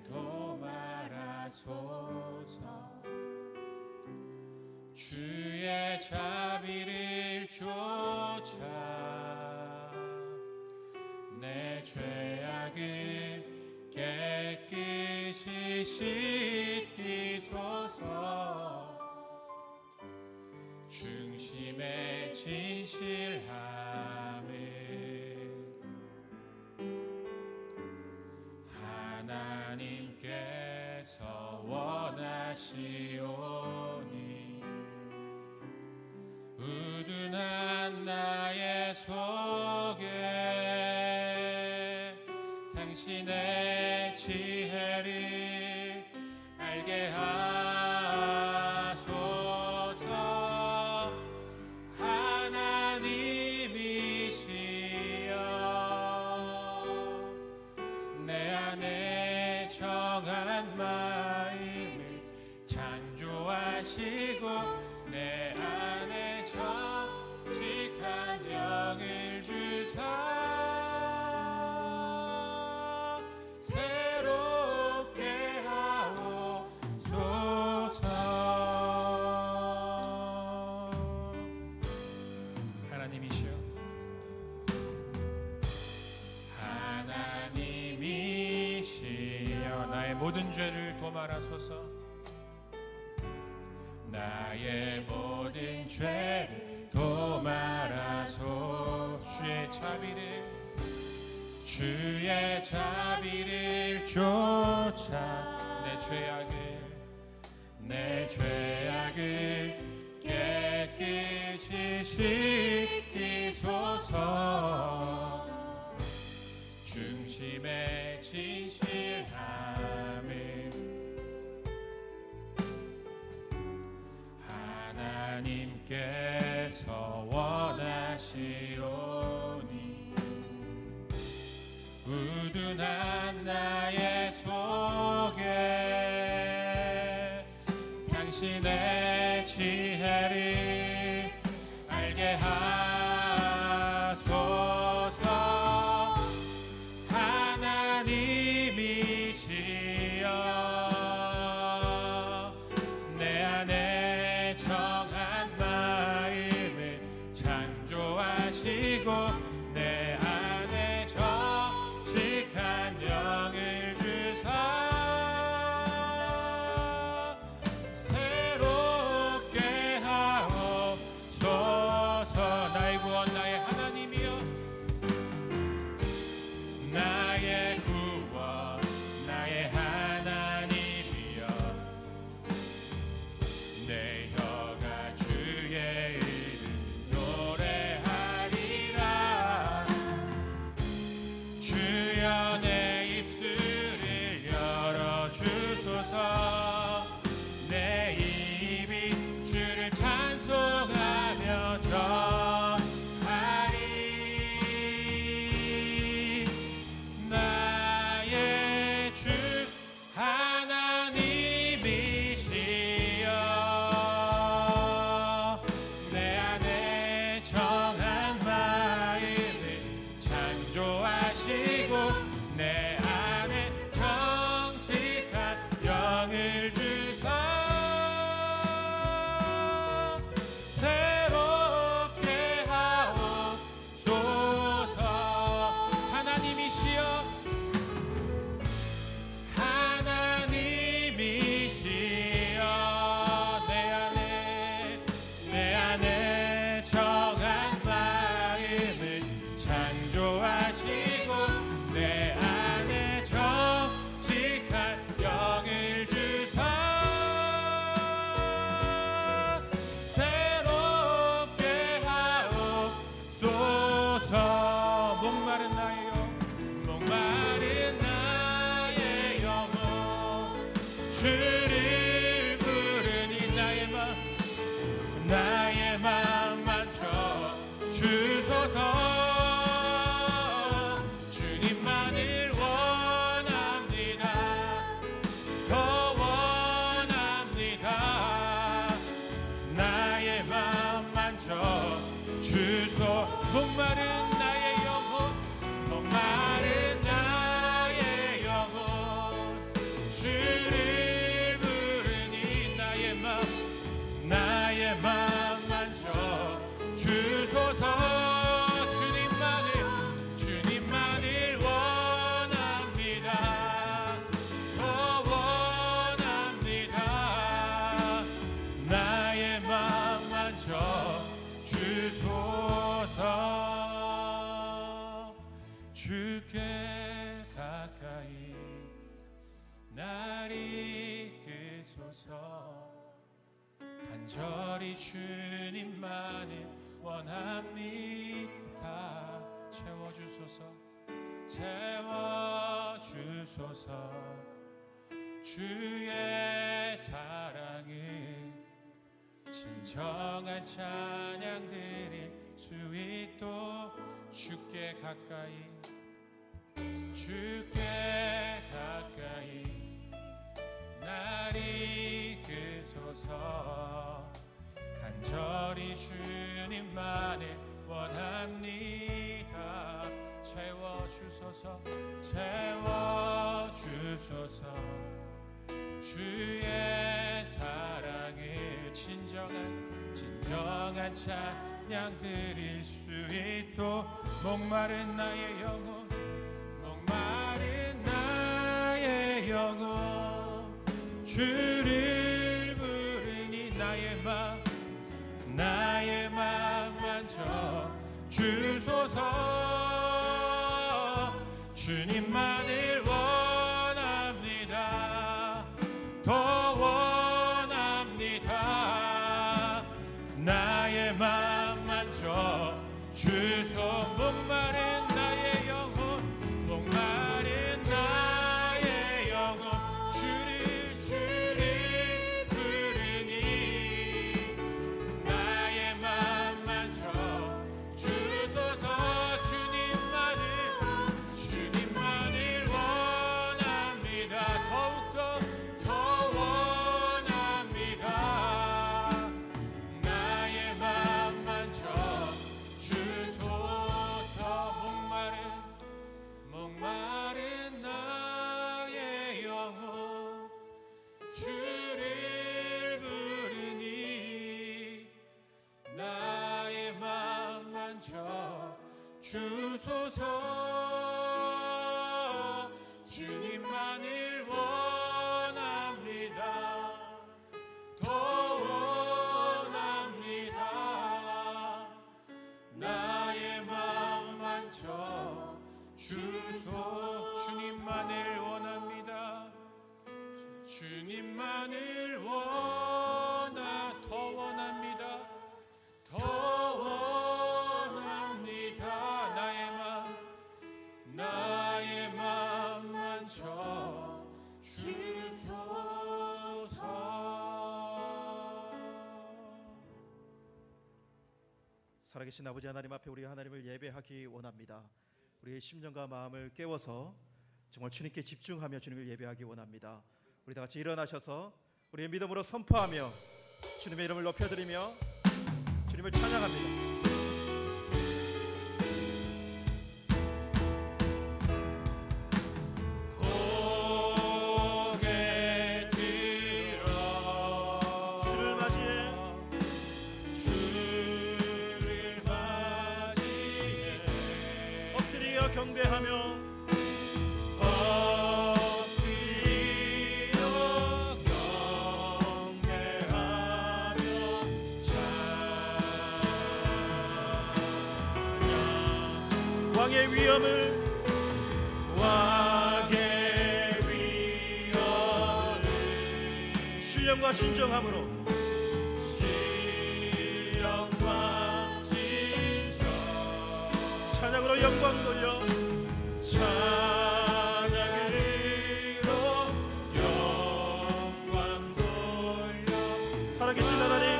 도말하소서. 주의 자비를 쫓아 내 죄악을 깨끗이 씻기소서. 중심의 진실함을 하나님께서 원하시오니 우둔한 나의 속에 당신의 지혜를 알게 하소서. 하나님이시여 내 안에 정한 마음을 창조하시고 내 안에 정직한 영을 주사 새롭게 하옵소서. 하나님이시여 하나님이시여 나의 모든 죄를 도말하소서. 나의 모든 죄를 도말하소서. 주의 자비를 쫓아 내 죄악을 깨끗이 씻기소서. 중심의 진실함을 하나님께서 원하시오니 우둔한 나의 속에 당신의 지혜를 알게 하소서. 하나님이시여 내 안에 정한 마음을 창조하시고 내 안에 정직한 영을 주사 새롭게 하옵소서. 나의 구원 나의 하나님이여 나의 구원 나의 하나님이여 내 혀가 주의 이름 노래하리라. 주여 내 입술을 열어주소서. 내 입이 주를 찬송하며 전하리. 나의 주 하나님이시여 내 안에 정한 마음을 창조하시고 내 안에 정직한 영을 주사 새롭게 하옵소서. 하나님이시여 하나님이시여 내 안에 정한 마음을 창조하시고 내 안에 정직한 영을 주사 새롭게 하옵소서. 목마른 나의 영혼 주를 부르니 나의 맘 만져 주소서. 주님만을 원합니다. 더 원합니다. 나의 맘 만져 주소. 목마른 나의 영혼 간절히 주님만을 원합니다. 채워주소서 채워주소서 주의 사랑을 진정한 찬양 드릴 수 있도록 주께 가까이 날 이끄소서 간절히 주님만을 원합니다. 채워주소서 채워주소서 주의 사랑을 진정한 찬양 드릴 수 있도록 목마른 나의 영혼 주를 부르니 나의 맘 만져 주소서 주님만을 원합니다. 더 원합니다. 나의 맘 만져 주소 목마른 나의 영혼 목마른 나의 영혼 주를 부르니 나의 맘 만져 주소서 주님만을 원합니다. 더욱더 더 원합니다. 나의 맘 만져 주소서 목마른 나의 영혼 주를 부르니 나의 맘 만져 주소서 주님만을 원합니다. 더 원합니다. 나의 맘 만져 주소 주님만을 원합니다. 주님만을 더 원합니다. 더 원합니다. 나의 맘 만져 주소서. 살아계신 아버지 하나님 앞에 우리 하나님을 예배하기 원합니다. 우리의 심령과 마음을 깨워서 정말 주님께 집중하며 주님을 예배하기 원합니다. 우리 다 같이 일어나셔서 우리의 믿음으로 선포하며 주님의 이름을 높여드리며 주님을 찬양합니다. 경배하며 왕의 위엄을 신령과 진정함으로 찬양으로 영광 돌려 살아계신 하나님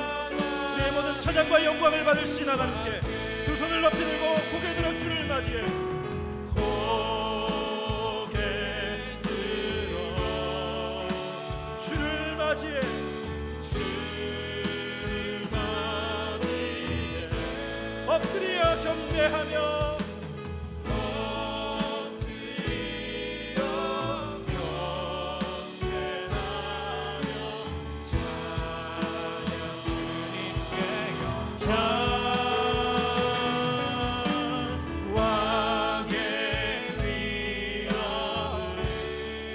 우리의 모든 찬양과 영광을 받으신 하나님께 두 손을 높이 들고 고개 들어 주를 맞이해 엎드려 경배하며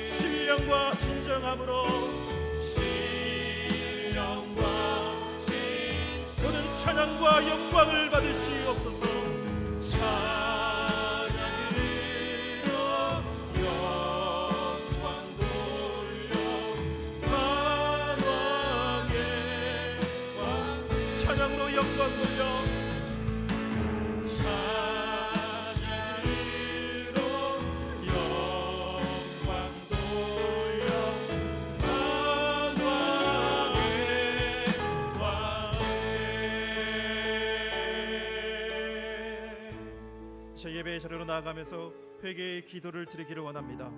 신령과 진정함으로 모든 찬양과 영광을 받으시옵소서. 찬양으로 영광 돌려 만왕의 왕 나아가면서 회개의 기도를 드리기를 원합니다.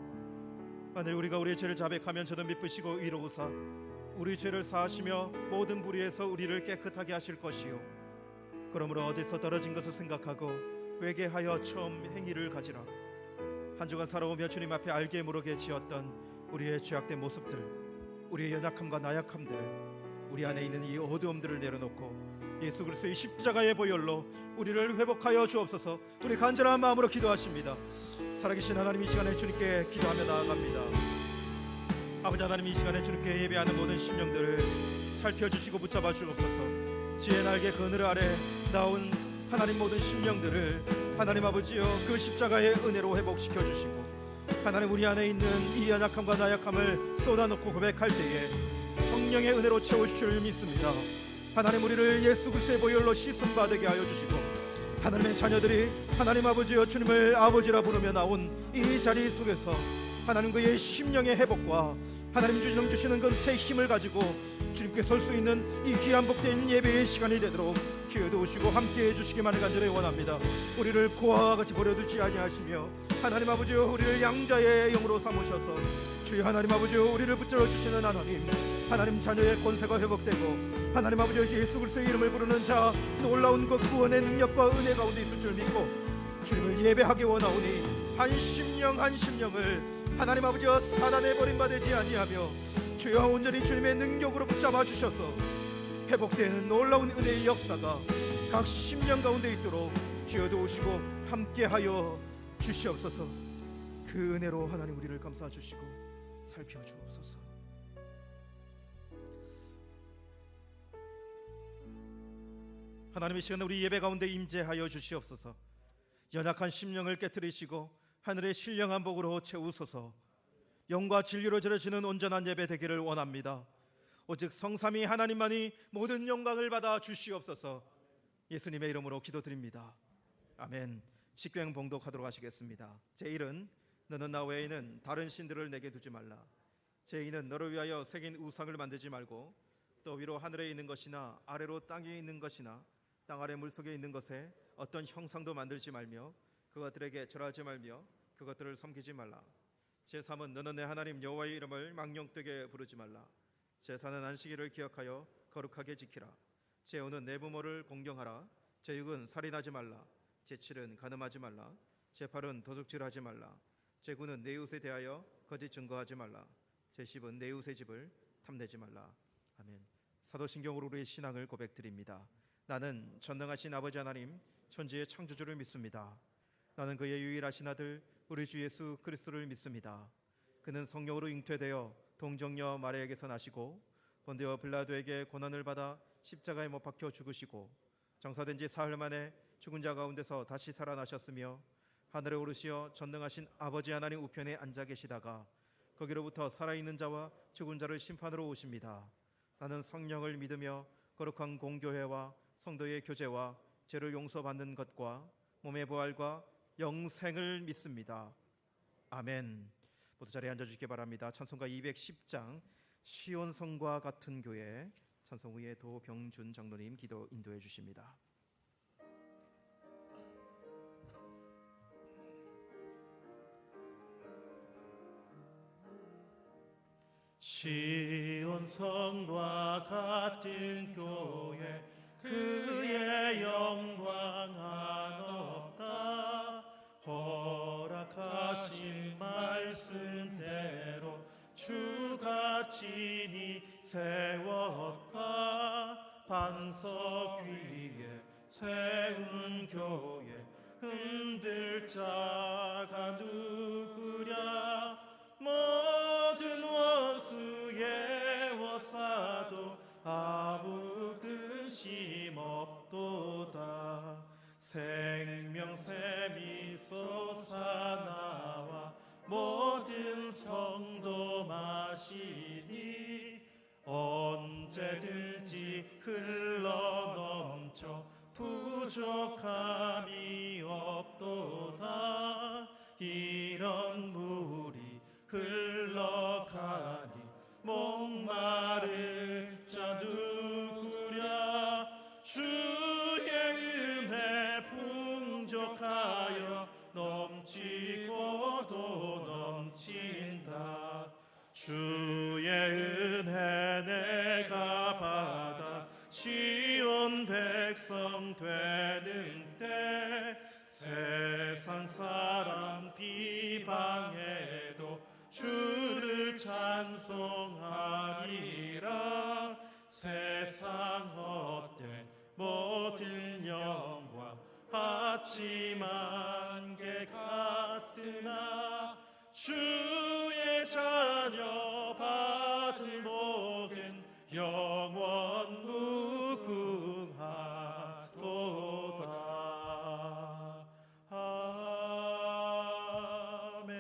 하늘, 우리가 우리의 죄를 자백하면 저도 미쁘시고 위로우사 우리 죄를 사하시며 모든 불의에서 우리를 깨끗하게 하실 것이요 그러므로 어디서 떨어진 것을 생각하고 회개하여 처음 행위를 가지라. 한 주간 살아오며 주님 앞에 알게 모르게 지었던 우리의 죄악된 모습들, 우리의 연약함과 나약함들, 우리 안에 있는 이 어두움들을 내려놓고 예수 그리스도의 십자가의 보혈로 우리를 회복하여 주옵소서. 우리 간절한 마음으로 기도하십니다. 살아계신 하나님, 이 시간에 주님께 기도하며 나아갑니다. 아버지 하나님, 이 시간에 주님께 예배하는 모든 심령들을 살펴주시고 붙잡아 주옵소서. 지혜 날개 그늘 아래 나온 하나님 모든 심령들을 하나님 아버지여 그 십자가의 은혜로 회복시켜 주시고, 하나님 우리 안에 있는 이 연약함과 나약함을 쏟아놓고 고백할 때에 성령의 은혜로 채우실 줄 믿습니다. 하나님, 우리를 예수 그리스도의 보혈로 씻음 받게 하여 주시고, 하나님의 자녀들이 하나님 아버지여 주님을 아버지라 부르며 나온 이 자리 속에서 하나님 그의 심령의 회복과 하나님 주시는 그 새 힘을 가지고 주님께 설 수 있는 이 귀한 복된 예배의 시간이 되도록 주여 도우시고 함께해 주시기만을 간절히 원합니다. 우리를 고아와 같이 버려두지 아니하시며 하나님 아버지여 우리를 양자의 영으로 삼으셔서 주여 하나님 아버지여 우리를 붙들어 주시는 하나님 자녀의 권세가 회복되고 하나님 아버지여 예수 그리스도의 이름을 부르는 자 놀라운 그 구원의 능력과 은혜 가운데 있을 줄 믿고 주님을 예배하기 원하오니 한 심령을 하나님 아버지여 사단에 버림받지 아니하며 주여 온전히 주님의 능력으로 붙잡아 주셔서 회복되는 놀라운 은혜의 역사가 각 심령 가운데 있도록 주여 도우시고 함께하여 주시옵소서. 그 은혜로 하나님 우리를 감싸 주시고 살펴주옵소서. 하나님, 이 시간 우리 예배 가운데 임재하여 주시옵소서. 연약한 심령을 깨뜨리시고 하늘의 신령한 복으로 채우소서. 영과 진리로 드려지는 온전한 예배 되기를 원합니다. 오직 성삼위 하나님만이 모든 영광을 받아 주시옵소서. 예수님의 이름으로 기도드립니다. 아멘. 식경 봉독하도록 하시겠습니다. 제1은 너는 나 외에는 다른 신들을 내게 두지 말라. 제2는 너를 위하여 새긴 우상을 만들지 말고 또 위로 하늘에 있는 것이나 아래로 땅에 있는 것이나 땅 아래 물속에 있는 것에 어떤 형상도 만들지 말며 그것들에게 절하지 말며 그것들을 섬기지 말라. 제3은 너는 내 하나님 여호와의 이름을 망령되게 부르지 말라. 제4는 안식일을 기억하여 거룩하게 지키라. 제5는 내 부모를 공경하라. 제6은 살인하지 말라. 제7은 간음하지 말라. 제8은 도둑질하지 말라. 제9는 내 이웃에 대하여 거짓 증거하지 말라. 제10은 내 이웃의 집을 탐내지 말라. 아멘. 사도신경으로 우리의 신앙을 고백드립니다. 나는 전능하신 아버지 하나님 천지의 창조주를 믿습니다. 나는 그의 유일하신 아들 우리 주 예수 그리스도를 믿습니다. 그는 성령으로 잉태되어 동정녀 마리아에게서 나시고 본디오 빌라도에게 고난을 받아 십자가에 못 박혀 죽으시고 장사된 지 사흘 만에 죽은 자 가운데서 다시 살아나셨으며 하늘에 오르시어 전능하신 아버지 하나님 우편에 앉아 계시다가 거기로부터 살아있는 자와 죽은 자를 심판으로 오십니다. 나는 성령을 믿으며 거룩한 공교회와 성도의 교제와 죄를 용서받는 것과 몸의 부활과 영생을 믿습니다. 아멘. 모두 자리에 앉아주시기 바랍니다. 찬송가 210장 시온성과 같은 교회, 찬송 후에 도병준 장로님 기도 인도해 주십니다. 시온성과 같은 교회 그의 영광 한없다. 허락하신 말씀대로 주가 친히 세웠다. 반석 위에 세운 교회 흔들 자가 누구랴. 모든 원수의 워싸도 아무 근심 없도다. 생명샘이 솟아나와 모든 성도 마시니 언제든지 흘러넘쳐 부족함이 없도다. 이런 물이 흘러가니 목마를 자 누구랴. 주의 은혜 풍족하여 넘 주의 은혜 내가 받아 시온 백성 되는 때 세상 사람 비방해도 주를 찬송하리라. 세상 헛된 모든 영광 하지만 개 같으나 주의 자녀 받은 복은 영원 무궁하도다. 아멘.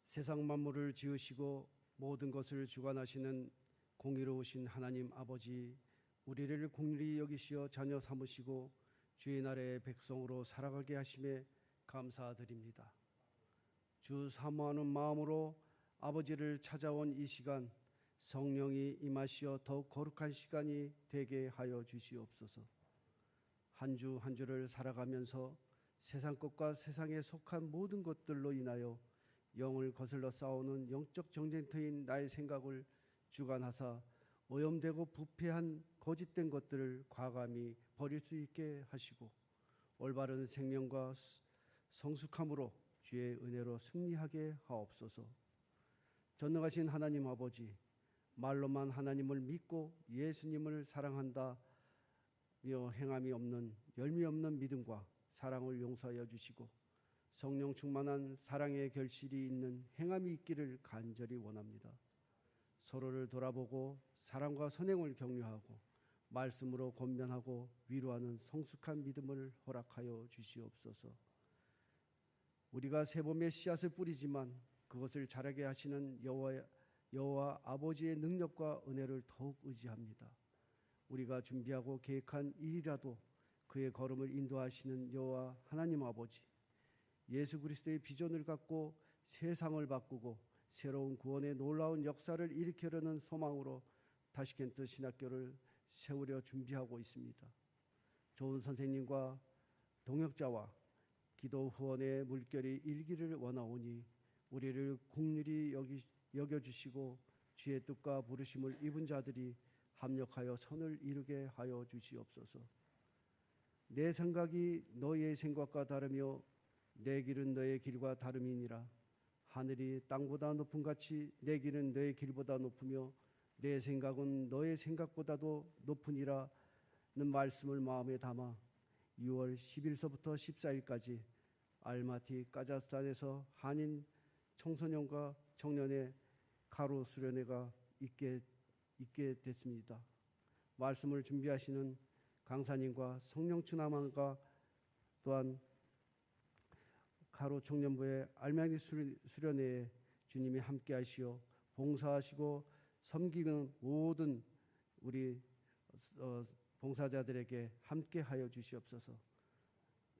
세상 만물을 지으시고 모든 것을 주관하시는 공의로우신 하나님 아버지, 우리를 긍휼히 여기시어 자녀 삼으시고 주의 나라의 백성으로 살아가게 하심에 감사드립니다. 주 사모하는 마음으로 아버지를 찾아온 이 시간, 성령이 임하시어 더욱 거룩한 시간이 되게 하여 주시옵소서. 한 주 한 주를 살아가면서 세상 것과 세상에 속한 모든 것들로 인하여 영을 거슬러 싸우는 영적 정쟁터인 나의 생각을 주관하사 오염되고 부패한 거짓된 것들을 과감히 버릴 수 있게 하시고 올바른 생명과 성숙함으로 주의 은혜로 승리하게 하옵소서. 전능하신 하나님 아버지, 말로만 하나님을 믿고 예수님을 사랑한다며 행함이 없는 열미 없는 믿음과 사랑을 용서하여 주시고 성령 충만한 사랑의 결실이 있는 행함이 있기를 간절히 원합니다. 서로를 돌아보고 사랑과 선행을 격려하고 말씀으로 권면하고 위로하는 성숙한 믿음을 허락하여 주시옵소서. 우리가 세봄의 씨앗을 뿌리지만 그것을 자라게 하시는 여호와 아버지의 능력과 은혜를 더욱 의지합니다. 우리가 준비하고 계획한 일이라도 그의 걸음을 인도하시는 여호와 하나님 아버지, 예수 그리스도의 비전을 갖고 세상을 바꾸고 새로운 구원의 놀라운 역사를 일으키려는 소망으로 타시켄트 신학교를 세우려 준비하고 있습니다. 좋은 선생님과 동역자와 기도 후원의 물결이 일기를 원하오니 우리를 긍휼히 여겨주시고 주의 뜻과 부르심을 입은 자들이 합력하여 선을 이루게 하여 주시옵소서. 내 생각이 너희의 생각과 다르며 내 길은 너의 길과 다름이니라. 하늘이 땅보다 높음 같이 내 길은 너의 길보다 높으며 내 생각은 너의 생각보다도 높으니라는 말씀을 마음에 담아 6월 10일서부터 14일까지 알마티 카자흐스탄에서 한인 청소년과 청년의 가로 수련회가 있게 됐습니다. 말씀을 준비하시는 강사님과 성령 충만과 또한 가로 청년부의 알마니 수련회에 주님이 함께 하시어 봉사하시고 섬기는 모든 우리 봉사자들에게 함께 하여 주시옵소서.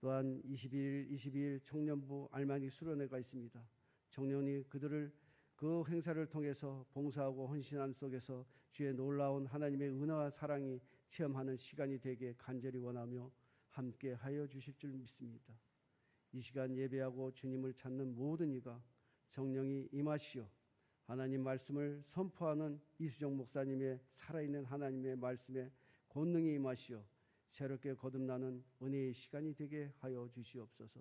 또한 22일 청년부 알마니 수련회가 있습니다. 청년이 그들을 그 행사를 통해서 봉사하고 헌신하는 속에서 주의 놀라운 하나님의 은혜와 사랑이 체험하는 시간이 되게 간절히 원하며 함께 하여 주실 줄 믿습니다. 이 시간 예배하고 주님을 찾는 모든 이가 성령이 임하시어 하나님 말씀을 선포하는 이수정 목사님의 살아있는 하나님의 말씀에 권능이 임하시어 새롭게 거듭나는 은혜의 시간이 되게 하여 주시옵소서.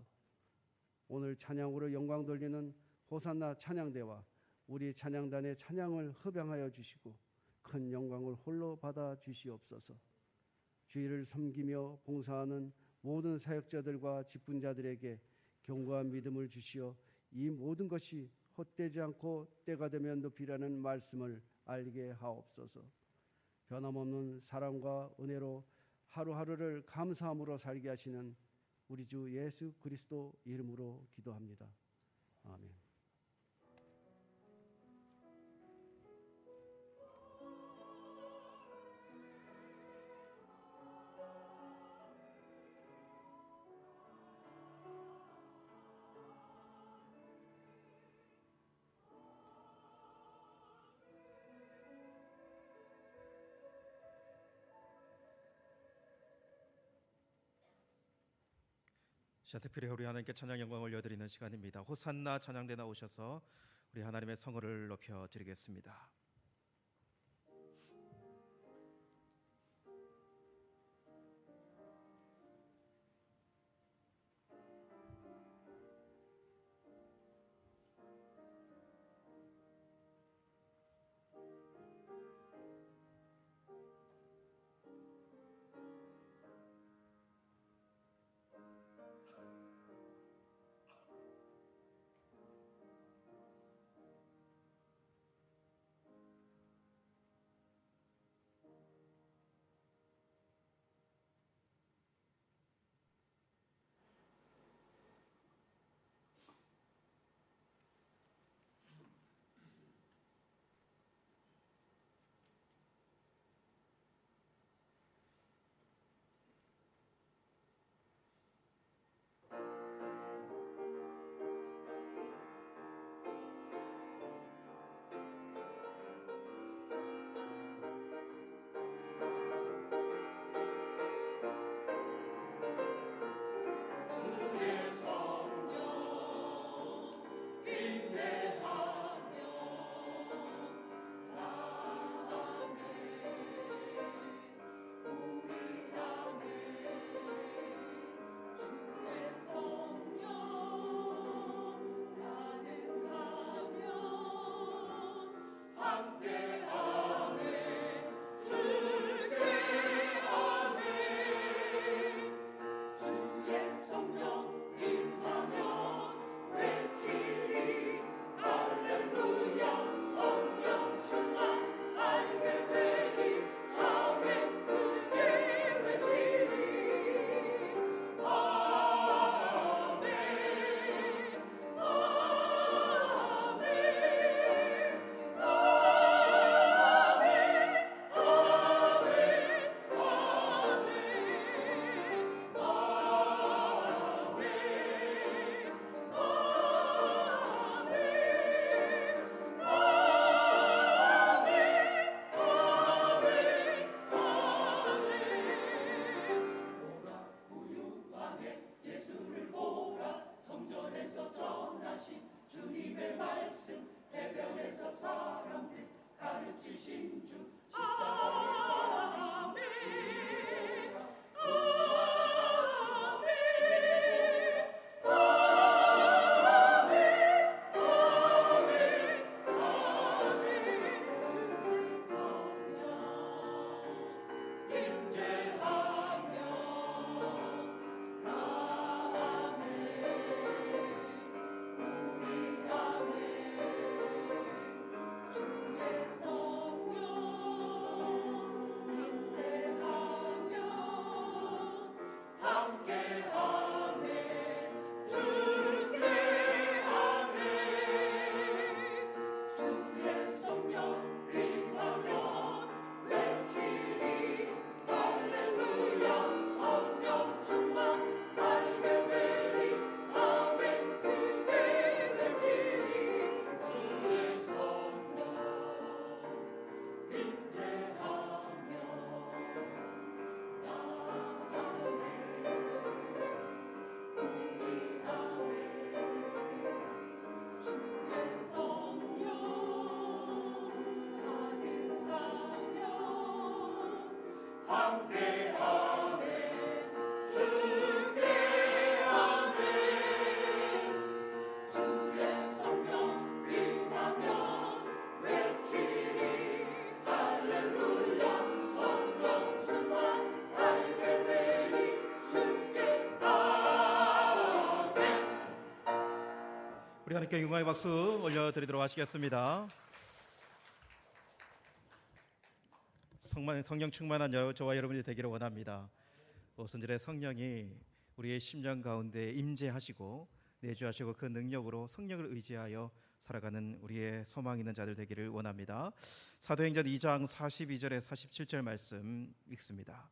오늘 찬양으로 영광 돌리는 호산나 찬양대와 우리 찬양단의 찬양을 hợp양하여 주시고 큰 영광을 홀로 받아 주시옵소서. 주의를 섬기며 봉사하는 모든 사역자들과 직분자들에게 견고한 믿음을 주시어 이 모든 것이 헛되지 않고 때가 되면 높이라는 말씀을 알게 하옵소서. 변함없는 사랑과 은혜로 하루하루를 감사함으로 살게 하시는 우리 주 예수 그리스도 이름으로 기도합니다. 아멘. 특별히 우리 하나님께 찬양 영광을 올려드리는 시간입니다. 호산나 찬양대 나오셔서 우리 하나님의 성호를 높여드리겠습니다. 우리 하나님께 영광의 박수 올려드리도록 하시겠습니다. 성령 충만한 저와 여러분이 되기를 원합니다. 오순절에 성령이 우리의 심령 가운데 임재하시고 내주하시고 그 능력으로 성령을 의지하여 살아가는 우리의 소망 있는 자들 되기를 원합니다. 사도행전 2장 42절에 47절 말씀 읽습니다.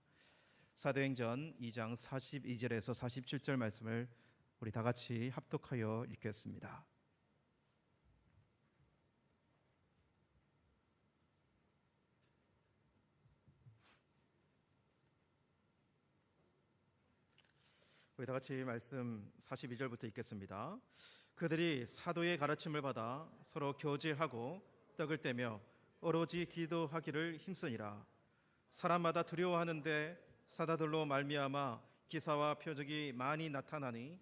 사도행전 2장 42절에서 47절 말씀을 우리 다 같이 합독하여 읽겠습니다. 우리 다 같이 말씀 42절부터 읽겠습니다. 그들이 사도의 가르침을 받아 서로 교제하고 떡을 떼며 오로지 기도하기를 힘쓰니라. 사람마다 두려워하는데 사다들로 말미암아 기사와 표적이 많이 나타나니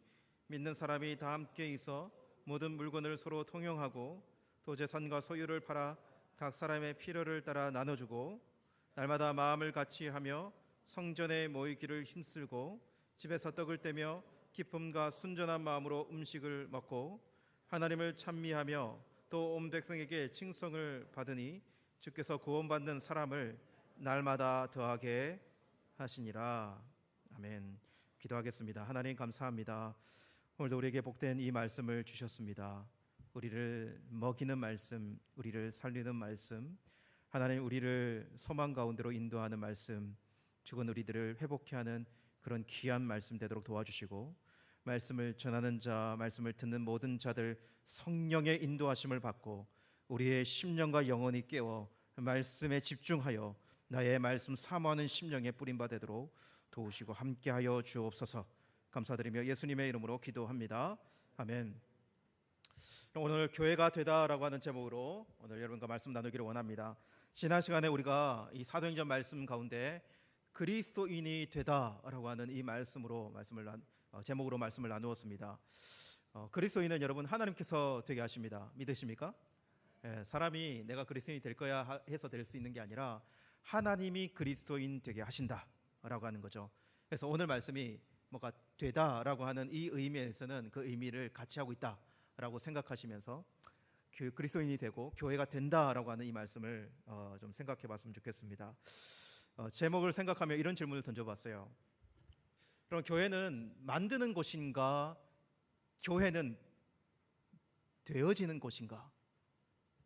믿는 사람이 다 함께 있어 모든 물건을 서로 통용하고 또 재산과 소유를 팔아 각 사람의 필요를 따라 나눠주고 날마다 마음을 같이 하며 성전에 모이기를 힘쓰고 집에서 떡을 떼며 기쁨과 순전한 마음으로 음식을 먹고 하나님을 찬미하며 또 온 백성에게 칭송을 받으니 주께서 구원받는 사람을 날마다 더하게 하시니라. 아멘. 기도하겠습니다. 하나님 감사합니다. 오늘도 우리에게 복된 이 말씀을 주셨습니다. 우리를 먹이는 말씀, 우리를 살리는 말씀, 하나님 우리를 소망 가운데로 인도하는 말씀, 죽은 우리들을 회복케 하는 그런 귀한 말씀 되도록 도와주시고 말씀을 전하는 자, 말씀을 듣는 모든 자들 성령의 인도하심을 받고 우리의 심령과 영혼이 깨어 말씀에 집중하여 나의 말씀 사모하는 심령에 뿌림바 되도록 도우시고 함께하여 주옵소서. 감사드리며 예수님의 이름으로 기도합니다. 아멘. 오늘 교회가 되다라고 하는 제목으로 오늘 여러분과 말씀 나누기를 원합니다. 지난 시간에 우리가 이 사도행전 말씀 가운데 그리스도인이 되다라고 하는 이 제목으로 말씀을 나누었습니다. 그리스도인은 여러분 하나님께서 되게 하십니다. 믿으십니까? 사람이 내가 그리스도인이 될 거야 해서 될 수 있는 게 아니라 하나님이 그리스도인 되게 하신다라고 하는 거죠. 그래서 오늘 말씀이 뭐가 되다라고 하는 이 의미에서는 그 의미를 같이 하고 있다라고 생각하시면서 그리스도인이 되고 교회가 된다라고 하는 이 말씀을 좀 생각해봤으면 좋겠습니다. 제목을 생각하며 이런 질문을 던져봤어요. 그럼 교회는 만드는 곳인가, 교회는 되어지는 곳인가?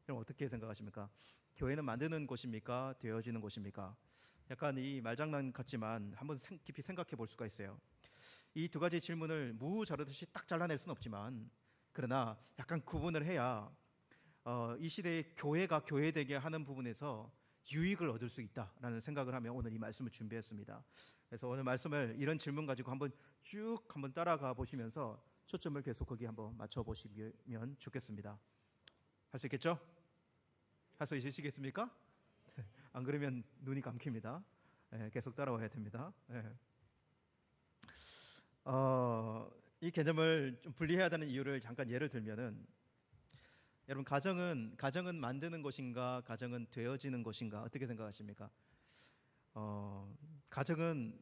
그럼 어떻게 생각하십니까? 교회는 만드는 곳입니까? 되어지는 곳입니까? 약간 이 말장난 같지만 한번 깊이 생각해 볼 수가 있어요. 이 두 가지 질문을 무 자르듯이 딱 잘라낼 수는 없지만 그러나 약간 구분을 해야 이 시대의 교회가 교회되게 하는 부분에서 유익을 얻을 수 있다라는 생각을 하며 오늘 이 말씀을 준비했습니다. 그래서 오늘 말씀을 이런 질문 가지고 쭉 따라가 보시면서 초점을 계속 거기 한번 맞춰 보시면 좋겠습니다. 할 수 있겠죠? 할 수 있으시겠습니까? 안 그러면 눈이 감깁니다. 계속 따라와야 됩니다. 이 개념을 좀 분리해야 되는 이유를 잠깐 예를 들면은 여러분 가정은 만드는 것인가, 가정은 되어지는 것인가 어떻게 생각하십니까?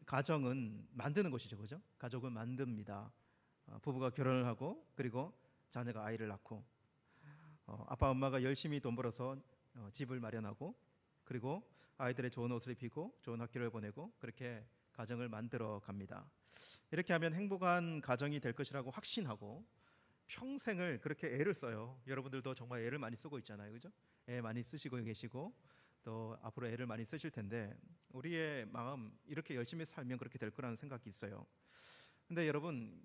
가정은 만드는 것이죠, 그죠? 가족은 만듭니다. 부부가 결혼을 하고 그리고 자녀가 아이를 낳고 아빠 엄마가 열심히 돈 벌어서 집을 마련하고 그리고 아이들의 좋은 옷을 입히고 좋은 학교를 보내고 그렇게 가정을 만들어 갑니다. 이렇게 하면 행복한 가정이 될 것이라고 확신하고 평생을 그렇게 애를 써요. 여러분들도 정말 애를 많이 쓰고 있잖아요, 그죠? 애 많이 쓰시고 계시고 또 앞으로 애를 많이 쓰실 텐데 우리의 마음 이렇게 열심히 살면 그렇게 될 거라는 생각이 있어요. 근데 여러분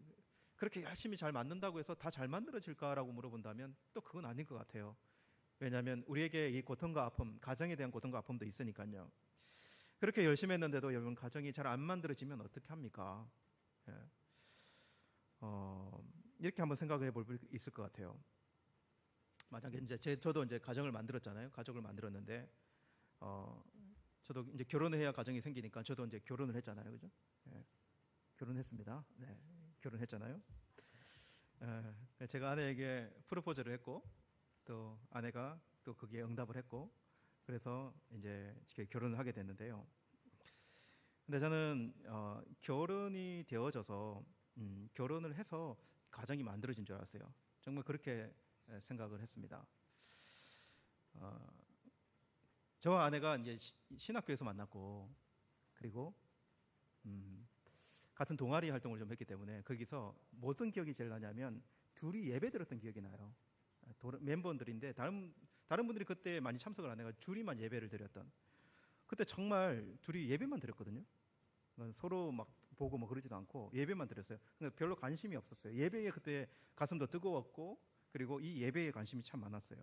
그렇게 열심히 잘 만든다고 해서 다 잘 만들어질까라고 물어본다면 또 그건 아닌 것 같아요. 왜냐하면 우리에게 이 고통과 아픔, 가정에 대한 고통과 아픔도 있으니까요. 그렇게 열심히 했는데도 여러분 가정이 잘 안 만들어지면 어떻게 합니까? 이렇게 한번 생각을 해볼 수 있을 것 같아요. 만약에 저도 이제 가정을 만들었잖아요. 가족을 만들었는데 저도 이제 결혼을 해야 가정이 생기니까 저도 이제 결혼을 했잖아요, 그죠? 결혼했습니다. 네, 결혼했잖아요. 제가 아내에게 프로포즈를 했고 또 아내가 또 거기에 응답을 했고 그래서 이제 결혼을 하게 됐는데요. 근데 저는 결혼이 되어져서 결혼을 해서 가정이 만들어진 줄 알았어요. 정말 그렇게 생각을 했습니다. 저와 아내가 이제 신학교에서 만났고 그리고 같은 동아리 활동을 좀 했기 때문에 거기서 어떤 기억이 제일 나냐면 둘이 예배 드렸던 기억이 나요. 멤버들인데 다른 분들이 그때 많이 참석을 안 해가지고 둘이만 예배를 드렸던. 그때 정말 둘이 예배만 드렸거든요. 서로 막 보고 뭐 그러지도 않고 예배만 드렸어요. 근데 별로 관심이 없었어요. 예배에 그때 가슴도 뜨거웠고 그리고 이 예배에 관심이 참 많았어요.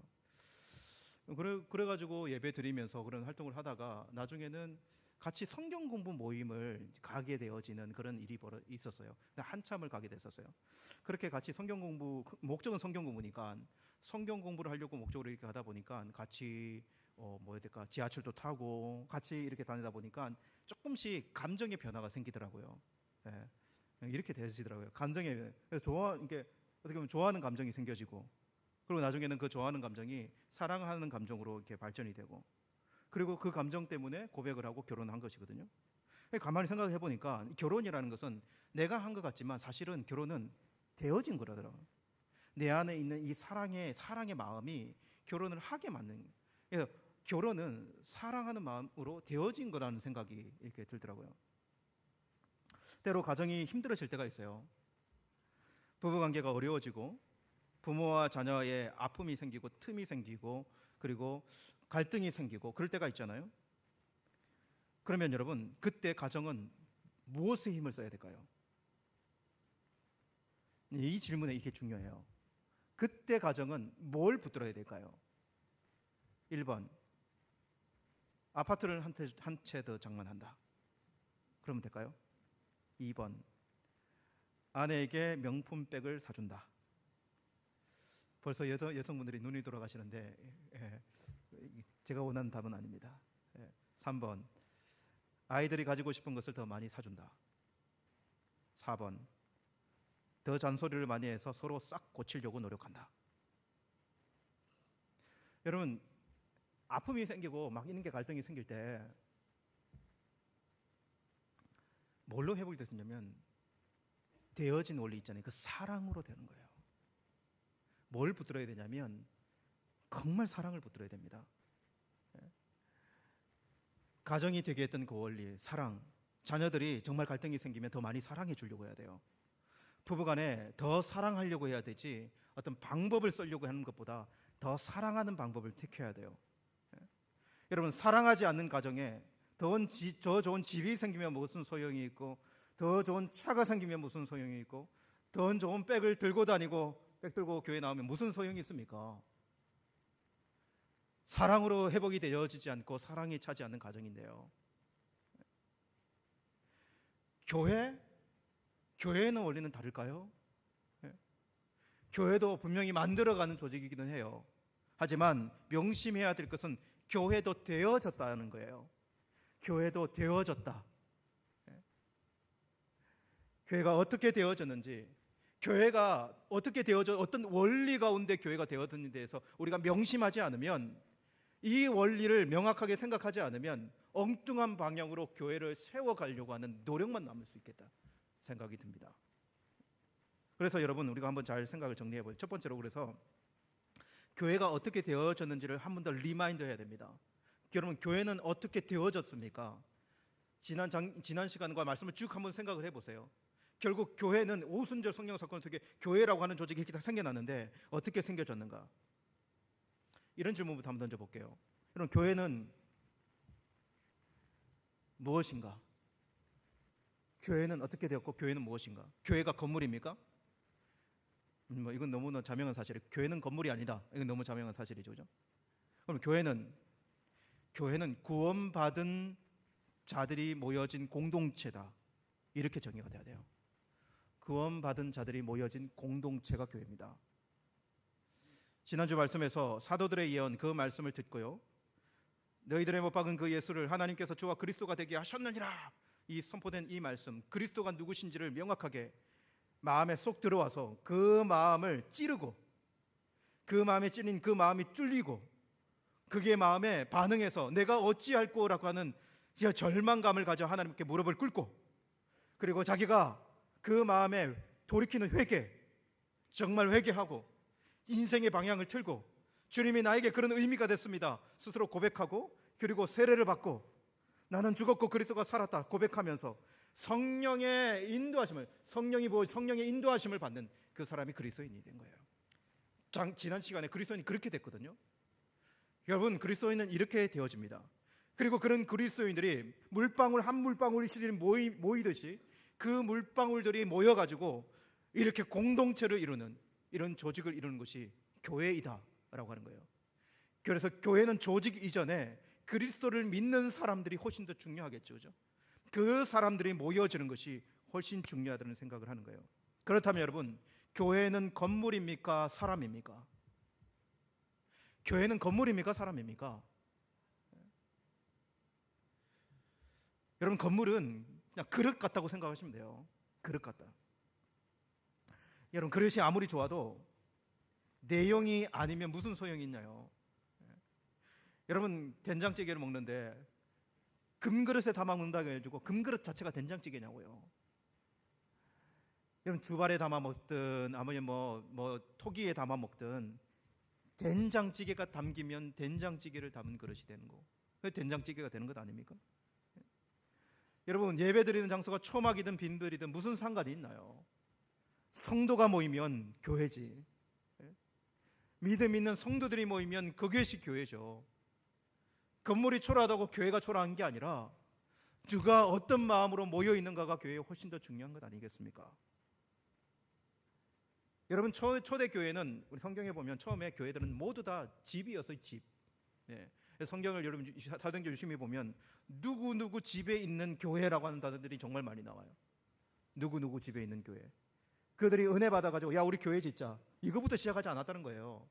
그래가지고 예배 드리면서 그런 활동을 하다가 나중에는 같이 성경 공부 모임을 가게 되어지는 그런 일이 있었어요. 한참을 가게 됐었어요. 그렇게 같이 성경 공부, 목적은 성경 공부니까 성경 공부를 하려고 목적으로 이렇게 하다 보니까 같이 뭐 해야 될까, 지하철도 타고 같이 이렇게 다니다 보니까 조금씩 감정의 변화가 생기더라고요. 예, 이렇게 되시더라고요. 감정의, 그래서 이게 어떻게 보면 좋아하는 감정이 생겨지고, 그리고 나중에는 그 좋아하는 감정이 사랑하는 감정으로 이렇게 발전이 되고, 그리고 그 감정 때문에 고백을 하고 결혼한 것이거든요. 가만히 생각해 보니까 결혼이라는 것은 내가 한 것 같지만 사실은 결혼은 되어진 거라더라고요. 내 안에 있는 이 사랑의 마음이 결혼을 하게 만든, 그래서 결혼은 사랑하는 마음으로 되어진 거라는 생각이 이렇게 들더라고요. 때로 가정이 힘들어질 때가 있어요. 부부관계가 어려워지고 부모와 자녀의 아픔이 생기고 틈이 생기고 그리고 갈등이 생기고 그럴 때가 있잖아요. 그러면 여러분, 그때 가정은 무엇에 힘을 써야 될까요? 이 질문에 이게 중요해요. 그때 가정은 뭘 붙들어야 될까요? 1번, 아파트를 한 채 더 장만한다. 그러면 될까요? 2번, 아내에게 명품백을 사준다. 벌써 여성분들이 눈이 돌아가시는데, 제가 원하는 답은 아닙니다. 3번, 아이들이 가지고 싶은 것을 더 많이 사준다. 4번, 더 잔소리를 많이 해서 서로 싹 고치려고 노력한다. 여러분, 아픔이 생기고 막 이런 게 갈등이 생길 때 뭘로 회복이 됐냐면 되어진 원리 있잖아요. 그 사랑으로 되는 거예요. 뭘 붙들어야 되냐면 정말 사랑을 붙들어야 됩니다. 가정이 되게 했던 그 원리, 사랑. 자녀들이 정말 갈등이 생기면 더 많이 사랑해 주려고 해야 돼요. 부부간에 더 사랑하려고 해야 되지 어떤 방법을 쓰려고 하는 것보다 더 사랑하는 방법을 택해야 돼요. 여러분, 사랑하지 않는 가정에 더 좋은 집이 생기면 무슨 소용이 있고, 더 좋은 차가 생기면 무슨 소용이 있고, 더 좋은 백을 들고 다니고 백 들고 교회 나오면 무슨 소용이 있습니까? 사랑으로 회복이 되어지지 않고 사랑이 차지 않는 가정인데요. 교회는 원리는 다를까요? 교회도 분명히 만들어가는 조직이기는 해요. 하지만 명심해야 될 것은 교회도 되어졌다는 거예요. 교회도 되어졌다. 교회가 어떻게 되어졌는지, 교회가 어떻게 되어져, 어떤 원리 가운데 교회가 되어졌는지에 대해서 우리가 명심하지 않으면, 이 원리를 명확하게 생각하지 않으면 엉뚱한 방향으로 교회를 세워가려고 하는 노력만 남을 수 있겠다 생각이 듭니다. 그래서 여러분, 우리가 한번 잘 생각을 정리해 보죠. 첫 번째로, 그래서 교회가 어떻게 되어졌는지를 한 번 더 리마인드 해야 됩니다. 여러분, 교회는 어떻게 되어졌습니까? 지난 시간과 말씀을 쭉 한번 생각을 해보세요. 결국 교회는 오순절 성령 사건을 통해 교회라고 하는 조직이 이렇게 다 생겨났는데 어떻게 생겨졌는가? 이런 질문부터 한번 던져볼게요. 여러분, 교회는 무엇인가? 교회는 어떻게 되었고 교회는 무엇인가? 교회가 건물입니까? 이건 너무나 자명한 사실이에요. 교회는 건물이 아니다. 이건 너무 자명한 사실이죠, 그죠? 그럼 교회는 구원받은 자들이 모여진 공동체다. 이렇게 정의가 돼야 돼요. 구원받은 자들이 모여진 공동체가 교회입니다. 지난주 말씀에서 사도들의 예언, 그 말씀을 듣고요, 너희들의 못 박은 그 예수를 하나님께서 주와 그리스도가 되게 하셨느니라, 이 선포된 이 말씀, 그리스도가 누구신지를 명확하게 마음에 쏙 들어와서 그 마음을 찌르고, 그 마음에 찔린 그 마음이 뚫리고, 그게 마음에 반응해서 내가 어찌할 거라고 하는 절망감을 가져 하나님께 무릎을 꿇고, 그리고 자기가 그 마음에 돌이키는 회개, 정말 회개하고 인생의 방향을 틀고, 주님이 나에게 그런 의미가 됐습니다 스스로 고백하고, 그리고 세례를 받고 나는 죽었고 그리스도가 살았다 고백하면서 성령의 인도하심을, 성령의 인도하심을 받는 그 사람이 그리스도인이 된 거예요. 지난 시간에 그리스도인이 그렇게 됐거든요. 여러분, 그리스도인은 이렇게 되어집니다. 그리고 그런 그리스도인들이 물방울 한 물방울이 실린 모이듯이 그 물방울들이 모여가지고 이렇게 공동체를 이루는, 이런 조직을 이루는 것이 교회이다 라고 하는 거예요. 그래서 교회는 조직 이전에 그리스도를 믿는 사람들이 훨씬 더 중요하겠죠. 그죠? 그 사람들이 모여지는 것이 훨씬 중요하다는 생각을 하는 거예요. 그렇다면 여러분, 교회는 건물입니까? 사람입니까? 교회는 건물입니까? 사람입니까? 여러분, 건물은 그냥 그릇 같다고 생각하시면 돼요. 그릇 같다. 여러분, 그릇이 아무리 좋아도 내용이 아니면 무슨 소용이 있나요? 여러분, 된장찌개를 먹는데 금그릇에 담아 먹는다고 해가지고 금그릇 자체가 된장찌개냐고요. 여러분, 주발에 담아 먹든 아니면 뭐 토기에 담아 먹든 된장찌개가 담기면 된장찌개를 담은 그릇이 되는 거. 그 된장찌개가 되는 것 아닙니까? 여러분, 예배드리는 장소가 초막이든 빈들이든 무슨 상관이 있나요? 성도가 모이면 교회지. 믿음 있는 성도들이 모이면 그것이 교회죠. 건물이 초라하다고 교회가 초라한 게 아니라 누가 어떤 마음으로 모여 있는가가 교회에 훨씬 더 중요한 것 아니겠습니까? 여러분, 초대 교회는 우리 성경에 보면 처음에 교회들은 모두 다 집이었어요. 집. 네. 성경을 여러분 사도행전 유심히 보면 누구 집에 있는 교회라고 하는 단어들이 정말 많이 나와요. 누구 집에 있는 교회. 그들이 은혜 받아가지고 야, 우리 교회 짓자, 이거부터 시작하지 않았다는 거예요.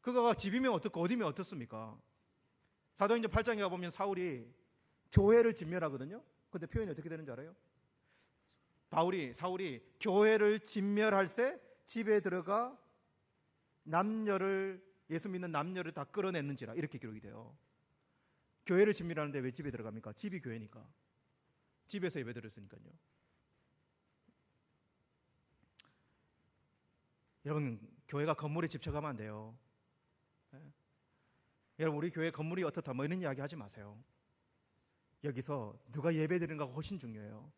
그거가 집이면 어떻고 어디면 어떻습니까? 사도행전 8장에 가보면 사울이 교회를 진멸하거든요. 근데 표현이 어떻게 되는 줄 알아요? 사울이 교회를 진멸할 때 집에 들어가 예수 믿는 남녀를 다 끌어냈는지라, 이렇게 기록이 돼요. 교회를 진멸하는데 왜 집에 들어갑니까? 집이 교회니까. 집에서 예배 드렸으니까요. 여러분, 교회가 건물에 집착하면 안 돼요. 여러분, 우리 교회 건물이 어떻다 뭐 이런 이야기 하지 마세요. 여기서 누가 예배 드리는가가 훨씬 중요해요.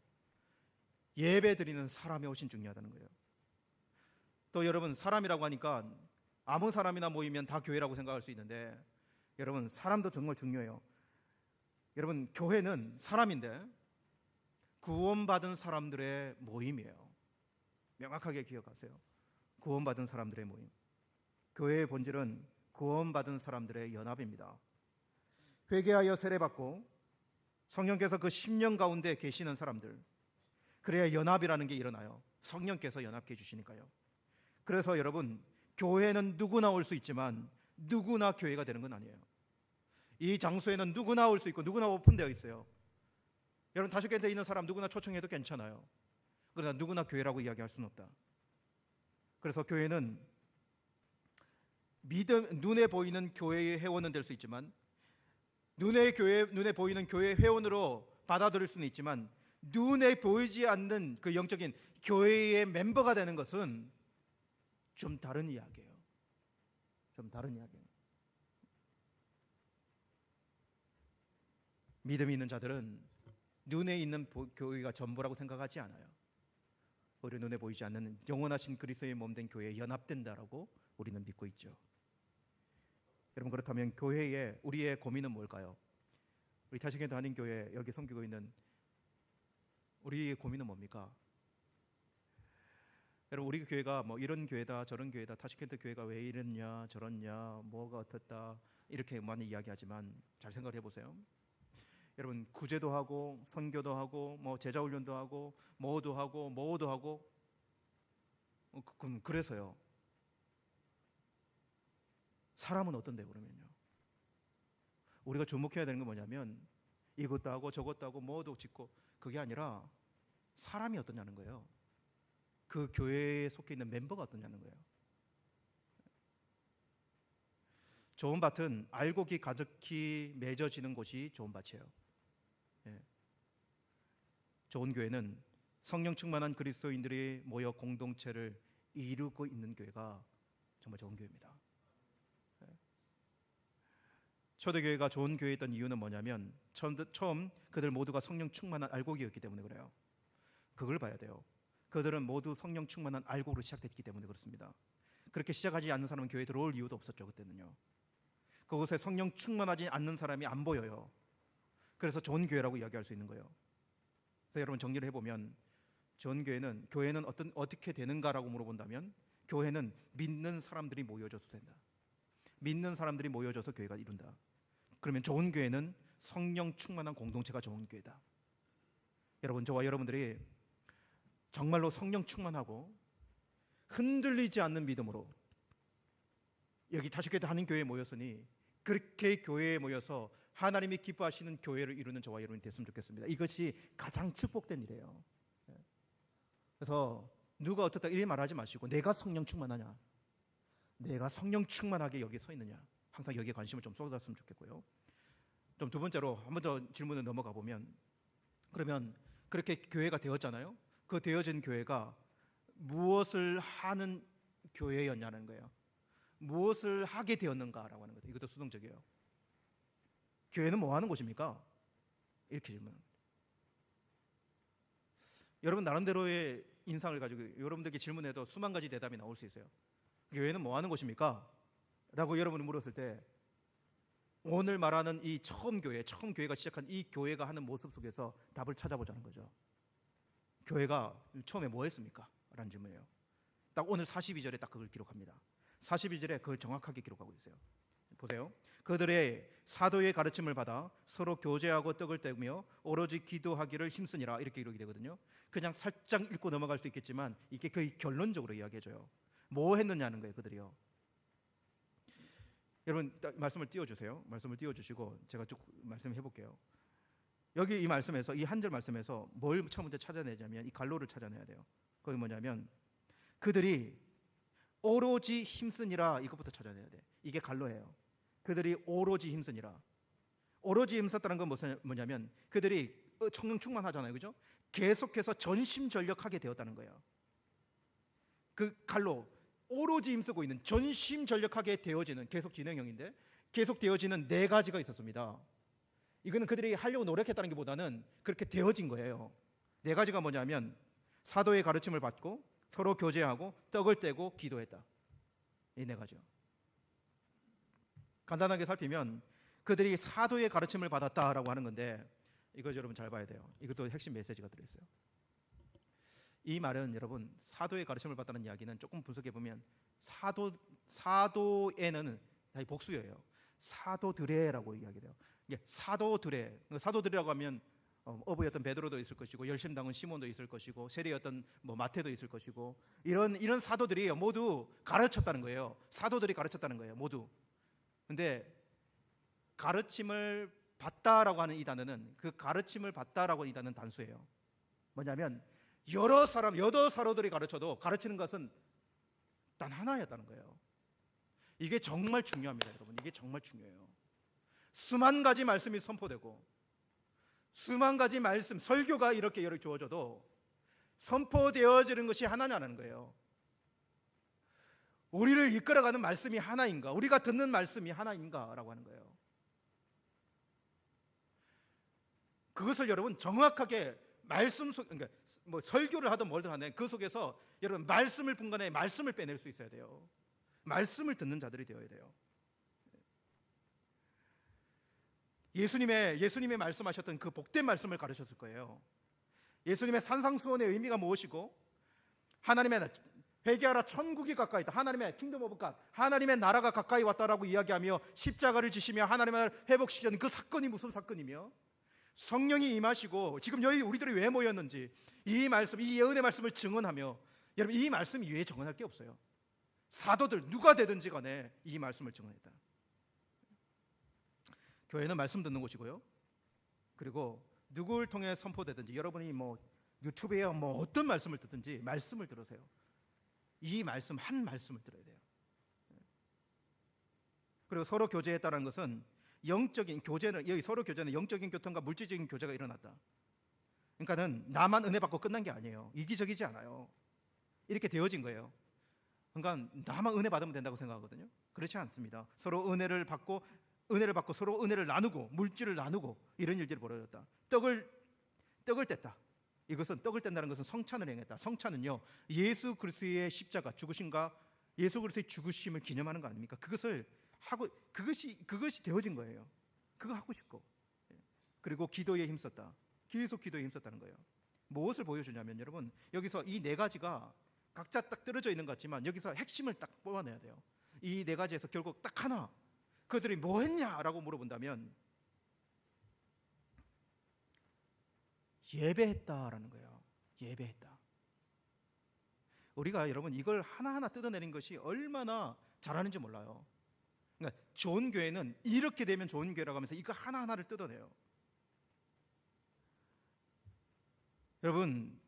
예배 드리는 사람이 훨씬 중요하다는 거예요. 또 여러분, 사람이라고 하니까 아무 사람이나 모이면 다 교회라고 생각할 수 있는데, 여러분, 사람도 정말 중요해요. 여러분, 교회는 사람인데 구원받은 사람들의 모임이에요. 명확하게 기억하세요. 구원받은 사람들의 모임. 교회의 본질은 구원받은 사람들의 연합입니다. 회개하여 세례받고 성령께서 그 10년 가운데 계시는 사람들, 그래야 연합이라는 게 일어나요. 성령께서 연합해 주시니까요. 그래서 여러분, 교회는 누구나 올 수 있지만 누구나 교회가 되는 건 아니에요. 이 장소에는 누구나 올 수 있고 누구나 오픈되어 있어요. 여러분, 다슈켄트에 있는 사람 누구나 초청해도 괜찮아요. 그러나 누구나 교회라고 이야기할 수는 없다. 그래서 교회는 눈에 보이는 교회의 회원은 될 수 있지만, 눈에 보이는 교회 회원으로 받아들일 수는 있지만, 눈에 보이지 않는 그 영적인 교회의 멤버가 되는 것은 좀 다른 이야기예요. 좀 다른 이야기예요. 믿음이 있는 자들은 눈에 있는 교회가 전부라고 생각하지 않아요. 우리 눈에 보이지 않는 영원하신 그리스도의 몸된 교회에 연합된다라고 우리는 믿고 있죠. 여러분, 그렇다면 교회에 우리의 고민은 뭘까요? 우리 다시겐 한인교회 여기 섬기고 있는 우리의 고민은 뭡니까? 여러분, 우리 교회가 뭐 이런 교회다 저런 교회다, 타시켄트 교회가 왜 이랬냐 저랬냐, 뭐가 어떻다, 이렇게 많이 이야기하지만 잘 생각해 보세요. 여러분, 구제도 하고 선교도 하고 뭐 제자 훈련도 하고 뭐도 하고 그럼 그래서요, 사람은 어떤데? 그러면요, 우리가 주목해야 되는 건 뭐냐면 이것도 하고 저것도 하고 뭐도 짓고, 그게 아니라 사람이 어떠냐는 거예요. 그 교회에 속해 있는 멤버가 어떠냐는 거예요. 좋은 밭은 알곡이 가득히 맺어지는 곳이 좋은 밭이에요. 좋은 교회는 성령 충만한 그리스도인들이 모여 공동체를 이루고 있는 교회가 정말 좋은 교회입니다. 초대교회가 좋은 교회였던 이유는 뭐냐면 처음 그들 모두가 성령 충만한 알곡이었기 때문에 그래요. 그걸 봐야 돼요. 그들은 모두 성령 충만한 알곡으로 시작됐기 때문에 그렇습니다. 그렇게 시작하지 않는 사람은 교회에 들어올 이유도 없었죠. 그때는요. 그곳에 성령 충만하지 않는 사람이 안 보여요. 그래서 좋은 교회라고 이야기할 수 있는 거예요. 그래서 여러분, 정리를 해보면 좋은 교회는 어떻게 되는가라고 물어본다면, 교회는 믿는 사람들이 모여져서 된다. 믿는 사람들이 모여져서 교회가 이룬다. 그러면 좋은 교회는 성령 충만한 공동체가 좋은 교회다. 여러분, 저와 여러분들이 정말로 성령 충만하고 흔들리지 않는 믿음으로 여기 다시교회 하는 교회에 모였으니 그렇게 교회에 모여서 하나님이 기뻐하시는 교회를 이루는 저와 여러분이 됐으면 좋겠습니다. 이것이 가장 축복된 일이에요. 그래서 누가 어떻다 이렇게 말하지 마시고 내가 성령 충만하냐, 내가 성령 충만하게 여기 서 있느냐, 항상 여기에 관심을 좀 쏟았으면 좋겠고요. 좀 두 번째로 한 번 더 질문을 넘어가 보면, 그러면 그렇게 교회가 되었잖아요. 그 되어진 교회가 무엇을 하는 교회였냐는 거예요. 무엇을 하게 되었는가라고 하는 거죠. 이것도 수동적이에요. 교회는 뭐 하는 곳입니까? 이렇게 질문합니다. 여러분 나름대로의 인상을 가지고 여러분들께 질문해도 수만 가지 대답이 나올 수 있어요. 교회는 뭐 하는 곳입니까? 라고 여러분이 물었을 때 오늘 말하는 이 처음 교회가 시작한 이 교회가 하는 모습 속에서 답을 찾아보자는 거죠. 교회가 처음에 뭐 했습니까? 라는 질문이에요. 딱 오늘 42절에 딱 그걸 기록합니다. 42절에 그걸 정확하게 기록하고 있어요. 보세요. 그들의 사도의 가르침을 받아 서로 교제하고 떡을 떼며 오로지 기도하기를 힘쓰니라, 이렇게 기록이 되거든요. 그냥 살짝 읽고 넘어갈 수 있겠지만 이게 거의 결론적으로 이야기해줘요. 뭐 했느냐는 거예요, 그들이요. 여러분 말씀을 띄워주세요. 말씀을 띄워주시고 제가 쭉 말씀해 볼게요. 여기 이 말씀에서, 이 한 절 말씀에서 뭘 처음부터 찾아내자면 이 갈로를 찾아내야 돼요. 거기 뭐냐면 그들이 오로지 힘쓰니라, 이것부터 찾아내야 돼. 이게 갈로예요. 그들이 오로지 힘쓰니라. 오로지 힘썼다는 건 뭐냐면 그들이 성령 충만하잖아요, 그죠? 계속해서 전심전력하게 되었다는 거예요. 그 갈로, 오로지 힘쓰고 있는, 전심전력하게 되어지는, 계속 진행형인데 계속 되어지는 네 가지가 있었습니다. 이거는 그들이 하려고 노력했다는 게 보다는 그렇게 되어진 거예요. 네 가지가 뭐냐면 사도의 가르침을 받고 서로 교제하고 떡을 떼고 기도했다. 이 네 가지요. 간단하게 살피면 그들이 사도의 가르침을 받았다라고 하는 건데, 이거 여러분 잘 봐야 돼요. 이것도 핵심 메시지가 들어있어요. 이 말은 여러분 사도의 가르침을 받다는 이야기는 조금 분석해 보면 사도에는 복수예요. 사도들의라고 이야기돼요. 이게 사도들이라고 하면 어부였던 베드로도 있을 것이고 열심당은 시몬도 있을 것이고 세리였던 마태도 있을 것이고 이런 사도들이 모두 가르쳤다는 거예요. 사도들이 가르쳤다는 거예요, 모두. 근데 가르침을 받다라고 하는 이 단어는, 그 가르침을 받다라고 하는 이 단어는 단수예요. 뭐냐면 여러 사도들이 가르쳐도 가르치는 것은 단 하나였다는 거예요. 이게 정말 중요합니다, 여러분. 이게 정말 중요해요. 수만 가지 말씀이 선포되고 수만 가지 말씀, 설교가 이렇게 주어져도 선포되어지는 것이 하나냐는 거예요. 우리를 이끌어가는 말씀이 하나인가? 우리가 듣는 말씀이 하나인가라고 하는 거예요. 그것을 여러분 정확하게 말씀 속, 그러니까 설교를 하든 뭘든 하든 그 속에서 여러분 말씀을 분간해 말씀을 빼낼 수 있어야 돼요. 말씀을 듣는 자들이 되어야 돼요. 예수님의 말씀하셨던 그 복된 말씀을 가르쳤을 거예요. 예수님의 산상수훈의 의미가 무엇이고, 하나님의 회개하라 천국이 가까이 있다, 하나님의 킹덤 오브 갓, 하나님의 나라가 가까이 왔다라고 이야기하며 십자가를 지시며 하나님의 나라를 회복시키는 그 사건이 무슨 사건이며, 성령이 임하시고 지금 여기 우리들이 왜 모였는지 이 말씀, 이 예언의 말씀을 증언하며, 여러분 이 말씀 이외에 증언할 게 없어요. 사도들 누가 되든지 간에 이 말씀을 증언했다. 교회는 말씀 듣는 곳이고요. 그리고 누구를 통해 선포되든지, 여러분이 유튜브에 어떤 말씀을 듣든지 말씀을 들으세요. 이 말씀 한 말씀을 들어야 돼요. 그리고 서로 교제했다는 것은 영적인 교제는, 여기 서로 교제는 영적인 교통과 물질적인 교제가 일어났다. 그러니까는 나만 은혜 받고 끝난 게 아니에요. 이기적이지 않아요. 이렇게 되어진 거예요. 그러니까 나만 은혜 받으면 된다고 생각하거든요. 그렇지 않습니다. 서로 은혜를 받고 서로 은혜를 나누고 물질을 나누고 이런 일들이 벌어졌다. 떡을 뗐다. 이것은 떡을 뗀다는 것은 성찬을 행했다. 성찬은요, 예수 그리스도의 십자가 죽으심과 예수 그리스도의 죽으심을 기념하는 거 아닙니까? 그것을 하고 그것이 되어진 거예요. 그거 하고 싶고, 그리고 기도에 힘썼다. 계속 기도에 힘썼다는 거예요. 무엇을 보여주냐면 여러분, 여기서 이 네 가지가 각자 딱 떨어져 있는 것 같지만 여기서 핵심을 딱 뽑아내야 돼요. 이 네 가지에서 결국 딱 하나, 그들이 뭐 했냐라고 물어본다면 예배했다라는 거예요. 예배했다. 우리가 여러분 이걸 하나하나 뜯어내는 것이 얼마나 잘하는지 몰라요. 그러니까 좋은 교회는 이렇게 되면 좋은 교회라고 하면서 이거 하나하나를 뜯어내요. 여러분,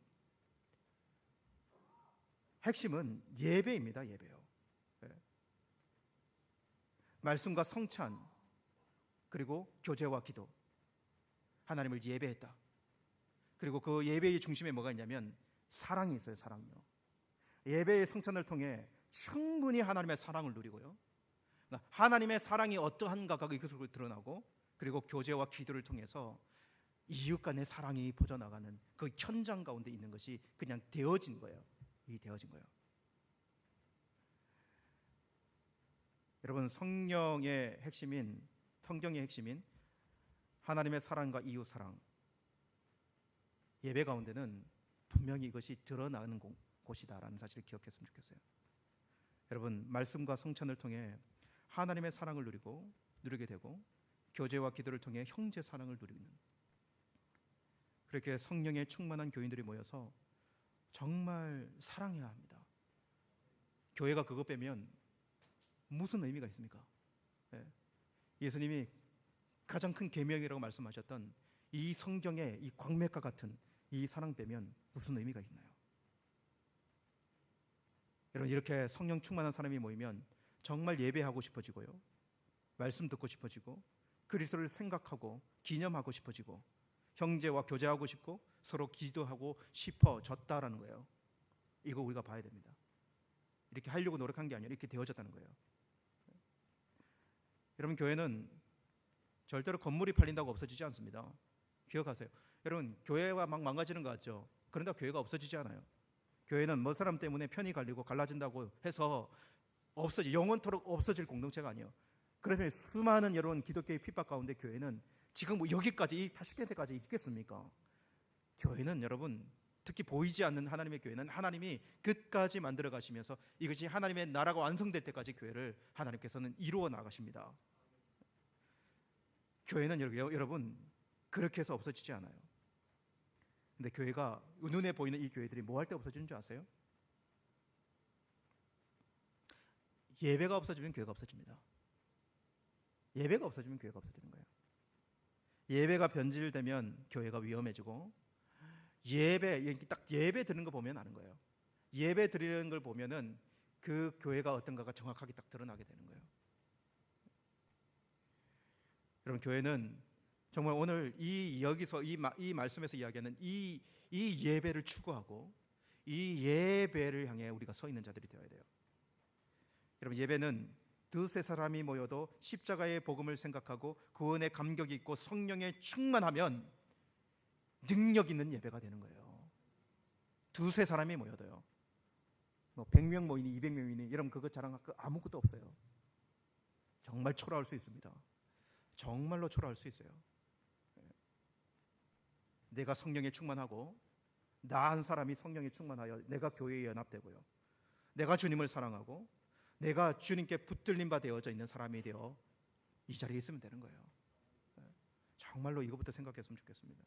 핵심은 예배입니다. 예배요. 말씀과 성찬, 그리고 교제와 기도, 하나님을 예배했다. 그리고 그 예배의 중심에 뭐가 있냐면 사랑이 있어요. 사랑이요. 예배의 성찬을 통해 충분히 하나님의 사랑을 누리고요. 그러니까 하나님의 사랑이 어떠한가가 이것으로 드러나고, 그리고 교제와 기도를 통해서 이웃 간의 사랑이 퍼져나가는 그 현장 가운데 있는 것이 그냥 되어진 거예요. 이 되어진 거예요. 여러분, 성경의 핵심인 하나님의 사랑과 이웃 사랑, 예배 가운데는 분명히 이것이 드러나는 곳이다라는 사실을 기억했으면 좋겠어요. 여러분, 말씀과 성찬을 통해 하나님의 사랑을 누리게 되고, 교제와 기도를 통해 형제 사랑을 누리는, 그렇게 성령에 충만한 교인들이 모여서 정말 사랑해야 합니다. 교회가 그거 빼면 무슨 의미가 있습니까? 예수님이 가장 큰 계명이라고 말씀하셨던 이 성경의 이 광맥과 같은 이 사랑 빼면 무슨 의미가 있나요? 여러분, 이렇게 성령 충만한 사람이 모이면 정말 예배하고 싶어지고요, 말씀 듣고 싶어지고, 그리스도를 생각하고 기념하고 싶어지고, 형제와 교제하고 싶고, 서로 기도하고 싶어졌다라는 거예요. 이거 우리가 봐야 됩니다. 이렇게 하려고 노력한 게 아니라 이렇게 되어졌다는 거예요. 여러분, 교회는 절대로 건물이 팔린다고 없어지지 않습니다. 기억하세요. 여러분, 교회가 막 망가지는 거 같죠? 그런데 교회가 없어지지 않아요. 교회는 뭐 사람 때문에 편이 갈라진다고 해서 영원토록 없어질 공동체가 아니에요. 그러면 수많은 여러분 기독교의 핍박 가운데 교회는 지금 뭐 여기까지 이 80개까지 있겠습니까? 교회는 여러분, 특히 보이지 않는 하나님의 교회는 하나님이 끝까지 만들어 가시면서 이것이 하나님의 나라가 완성될 때까지 교회를 하나님께서는 이루어 나가십니다. 교회는 여러분 그렇게 해서 없어지지 않아요. 근데 교회가 눈에 보이는 이 교회들이 뭐 할 때 없어지는 줄 아세요? 예배가 없어지면 교회가 없어집니다. 예배가 없어지면 교회가 없어지는 거예요. 예배가 변질되면 교회가 위험해지고, 예배 드리는 거 보면 아는 거예요. 예배 드리는 걸 보면은 그 교회가 어떤가가 정확하게 딱 드러나게 되는 거예요. 여러분, 교회는 정말 오늘 여기서 이 말씀에서 이야기하는 이 예배를 추구하고 이 예배를 향해 우리가 서 있는 자들이 되어야 돼요. 여러분, 예배는 두세 사람이 모여도 십자가의 복음을 생각하고 구원의 감격이 있고 성령에 충만하면 능력 있는 예배가 되는 거예요. 두세 사람이 모여도요. 뭐 100명 모이니 200명 모이니 여러분 그거 자랑할 거 아무것도 없어요. 정말 초라할 수 있습니다. 정말로 초라할 수 있어요. 내가 성령에 충만하고 나 한 사람이 성령에 충만하여 내가 교회에 연합되고요, 내가 주님을 사랑하고 내가 주님께 붙들림 바 되어져 있는 사람이 되어 이 자리에 있으면 되는 거예요. 정말로 이것부터 생각했으면 좋겠습니다.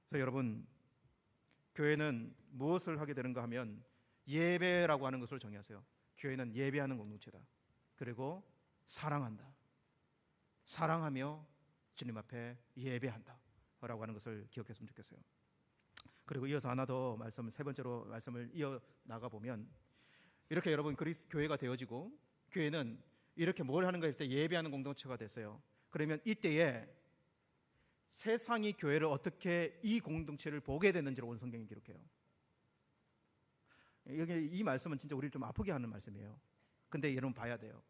그래서 여러분, 교회는 무엇을 하게 되는가 하면 예배라고 하는 것을 정의하세요. 교회는 예배하는 공동체다. 그리고 사랑한다. 사랑하며 주님 앞에 예배한다 라고 하는 것을 기억했으면 좋겠어요. 그리고 이어서 하나 더 세 번째로 말씀을 이어 나가 보면, 이렇게 여러분 교회가 되어지고 교회는 이렇게 뭘 하는가 할 때 예배하는 공동체가 됐어요. 그러면 이때에 세상이 교회를 어떻게 이 공동체를 보게 되는지를 오늘 성경이 기록해요. 이 말씀은 진짜 우리를 좀 아프게 하는 말씀이에요. 근데 여러분 봐야 돼요.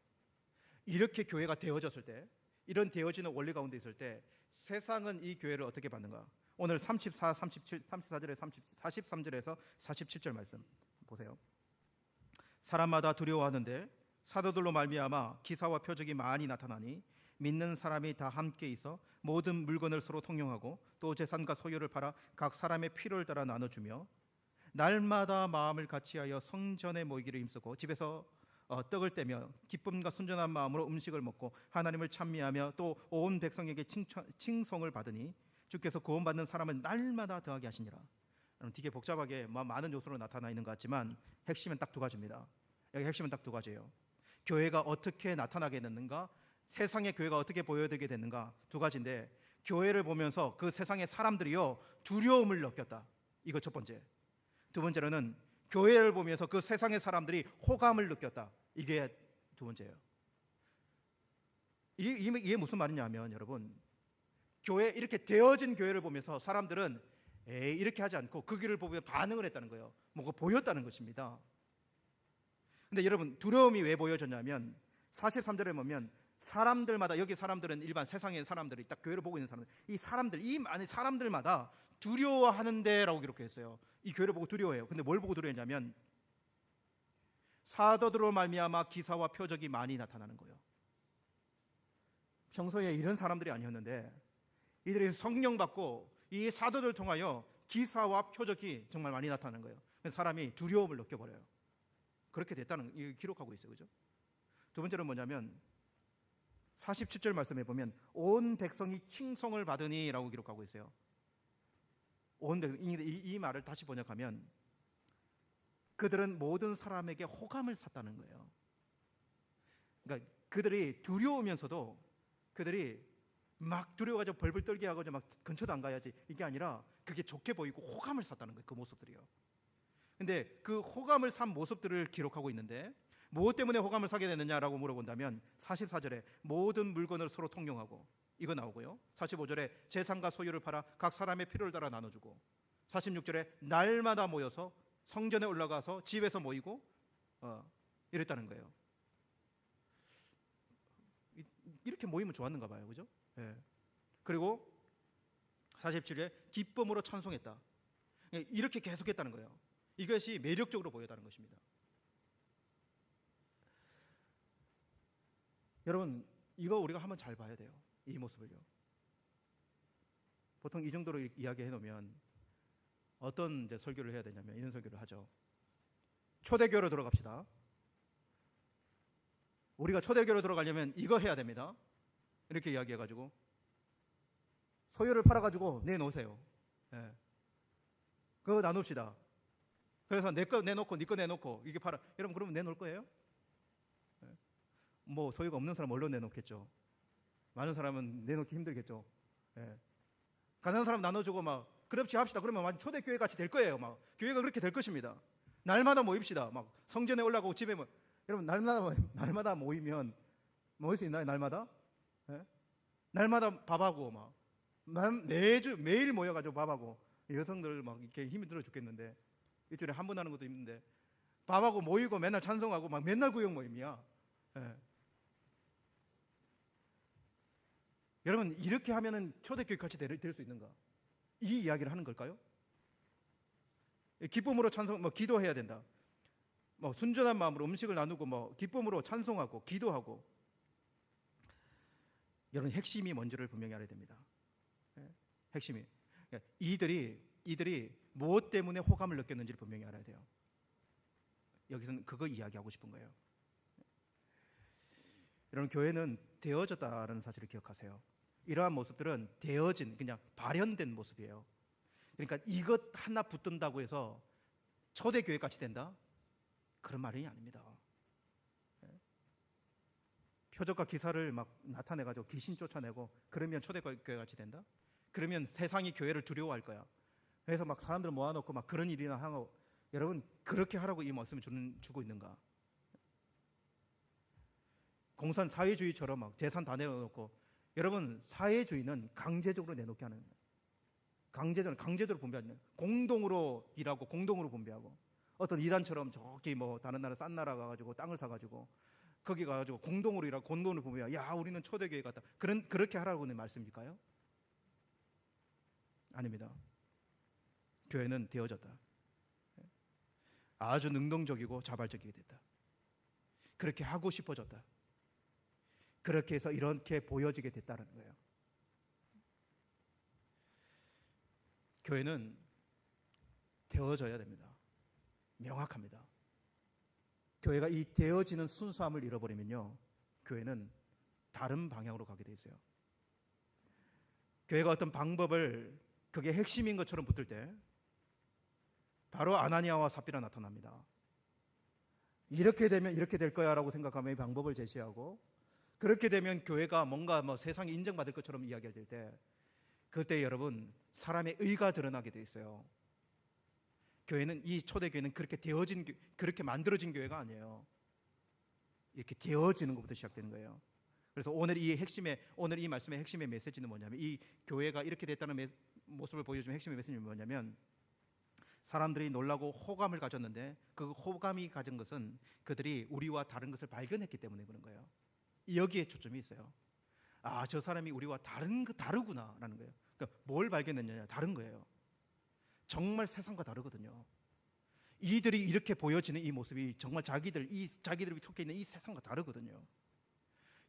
이렇게 교회가 되어졌을 때, 이런 되어지는 원리 가운데 있을 때 세상은 이 교회를 어떻게 받는가? 오늘 43절에서 47절 말씀 보세요. 사람마다 두려워하는데 사도들로 말미암아 기사와 표적이 많이 나타나니 믿는 사람이 다 함께 있어 모든 물건을 서로 통용하고 또 재산과 소유를 팔아 각 사람의 필요를 따라 나눠주며 날마다 마음을 같이하여 성전에 모이기를 힘쓰고 집에서 떡을 떼며 기쁨과 순전한 마음으로 음식을 먹고 하나님을 찬미하며 또 온 백성에게 칭송을 받으니 주께서 구원받는 사람을 날마다 더하게 하시니라. 되게 복잡하게 많은 요소로 나타나 있는 것 같지만 핵심은 딱 두 가지입니다. 여기 핵심은 딱 두 가지예요. 교회가 어떻게 나타나게 됐는가, 세상의 교회가 어떻게 보여되게 됐는가, 두 가지인데, 교회를 보면서 그 세상의 사람들이요 두려움을 느꼈다. 이거 첫 번째. 두 번째로는 교회를 보면서 그 세상의 사람들이 호감을 느꼈다. 이게 두 번째예요. 이게 무슨 말이냐면, 여러분, 교회, 이렇게 되어진 교회를 보면서 사람들은 에이 이렇게 하지 않고 그 길을 보며 반응을 했다는 거예요. 뭐가 보였다는 것입니다. 근데 여러분, 두려움이 왜 보여졌냐면 43절에 보면 사람들마다, 여기 사람들은 일반 세상의 사람들이 딱 교회를 보고 있는 사람들, 이 사람들, 이 많은 사람들마다 두려워하는데라고 기록했어요. 이 교회를 보고 두려워해요. 근데 뭘 보고 두려워했냐면 사도들로 말미암아 기사와 표적이 많이 나타나는 거예요. 평소에 이런 사람들이 아니었는데 이들이 성령 받고 이 사도들을 통하여 기사와 표적이 정말 많이 나타나는 거예요. 그래서 사람이 두려움을 느껴버려요. 그렇게 됐다는 기록하고 있어요. 그죠? 두 번째는 뭐냐면 47절 말씀에 보면 온 백성이 칭송을 받으니 라고 기록하고 있어요. 이 말을 다시 번역하면 그들은 모든 사람에게 호감을 샀다는 거예요. 그러니까 그들이 두려우면서도 그들이 막 두려워가지고 벌벌 떨게 하고 막 근처도 안 가야지, 이게 아니라 그게 좋게 보이고 호감을 샀다는 거예요. 그 모습들이요. 근데 그 호감을 산 모습들을 기록하고 있는데 무엇 때문에 호감을 사게 됐느냐라고 물어본다면 44절에 모든 물건을 서로 통용하고, 이거 나오고요. 45절에 재산과 소유를 팔아 각 사람의 필요를 따라 나눠주고, 46절에 날마다 모여서 성전에 올라가서 집에서 모이고 이랬다는 거예요. 이렇게 모이면 좋았는가 봐요. 그죠? 예. 그리고 47절에 기쁨으로 찬송했다. 이렇게 계속했다는 거예요. 이것이 매력적으로 보였다는 것입니다. 여러분, 이거 우리가 한번 잘 봐야 돼요. 이 모습을요. 보통 이 정도로 이야기해 놓으면 어떤 이제 설교를 해야 되냐면 이런 설교를 하죠. 초대교회로 들어갑시다. 우리가 초대교회로 들어가려면 이거 해야 됩니다. 이렇게 이야기해가지고 소유를 팔아가지고 내놓으세요. 예. 그거 나눕시다. 그래서 내 거 내놓고 네 거 내놓고 이게 팔아. 여러분, 그러면 내놓을 거예요? 예. 뭐 소유가 없는 사람 얼른 내놓겠죠. 많은 사람은 내놓기 힘들겠죠. 예. 가난한 사람 나눠주고 막 그렇지 합시다. 그러면 완전 초대교회 같이 될 거예요. 막 교회가 그렇게 될 것입니다. 날마다 모입시다. 막 성전에 올라가고 집에 여러분 날마다 모이면 모일 수 있나요? 날마다? 예? 날마다 밥하고 막 매일 모여가지고 밥하고, 여성들 막 이렇게 힘이 들어 죽겠는데 일주일에 한 번 하는 것도 힘든데 밥하고 모이고 맨날 찬송하고 막 맨날 구역 모임이야. 예. 여러분, 이렇게 하면은 초대교회 같이 될 수 있는가? 이 이야기를 하는 걸까요? 기쁨으로 찬송, 기도해야 된다. 순전한 마음으로 음식을 나누고 기쁨으로 찬송하고 기도하고. 여러분, 핵심이 뭔지를 분명히 알아야 됩니다. 핵심이 이들이 무엇 때문에 호감을 느꼈는지를 분명히 알아야 돼요. 여기서는 그거 이야기하고 싶은 거예요. 여러분, 교회는 되어졌다는 사실을 기억하세요. 이러한 모습들은 되어진, 그냥 발현된 모습이에요. 그러니까 이것 하나 붙든다고 해서 초대교회같이 된다? 그런 말이 아닙니다. 표적과 기사를 막 나타내가지고 귀신 쫓아내고 그러면 초대교회같이 된다? 그러면 세상이 교회를 두려워할 거야. 그래서 막 사람들 모아놓고 막 그런 일이나 하고, 여러분, 그렇게 하라고 이 말씀을 주고 있는가? 공산 사회주의처럼 막 재산 다 내놓고, 여러분, 사회주의는 강제적으로 내놓게 하는 거예요. 강제적으로 분배하는 거예요. 공동으로 일하고 공동으로 분배하고, 어떤 이단처럼 저기 다른 나라 싼 나라 가가지고 땅을 사가지고 거기 가가지고 공동으로 일하고 공동으로 분배하고, 야 우리는 초대교회 같다. 그렇게 하라고는 말씀일까요? 아닙니다. 교회는 되어졌다. 아주 능동적이고 자발적이게 됐다. 그렇게 하고 싶어졌다. 그렇게 해서 이렇게 보여지게 됐다는 거예요. 교회는 되어져야 됩니다. 명확합니다. 교회가 이 되어지는 순수함을 잃어버리면요, 교회는 다른 방향으로 가게 돼 있어요. 교회가 어떤 방법을 그게 핵심인 것처럼 붙들 때 바로 아나니아와 삽비라 나타납니다. 이렇게 되면 이렇게 될 거야 라고 생각하면 이 방법을 제시하고, 그렇게 되면 교회가 뭔가 세상에 인정받을 것처럼 이야기할 때, 그때 여러분 사람의 의가 드러나게 돼 있어요. 교회는, 이 초대교회는 그렇게 되어진, 그렇게 만들어진 교회가 아니에요. 이렇게 되어지는 것부터 시작되는 거예요. 그래서 오늘 이 말씀의 핵심의 메시지는 뭐냐면, 이 교회가 이렇게 됐다는 모습을 보여주는 핵심의 메시지는 뭐냐면, 사람들이 놀라고 호감을 가졌는데 그 호감이 가진 것은 그들이 우리와 다른 것을 발견했기 때문에 그런 거예요. 여기에 초점이 있어요. 아, 저 사람이 우리와 다르구나라는 거예요. 그러니까 뭘 발견했느냐? 다른 거예요. 정말 세상과 다르거든요. 이들이 이렇게 보여지는 이 모습이 정말 자기들이 속해 있는 이 세상과 다르거든요.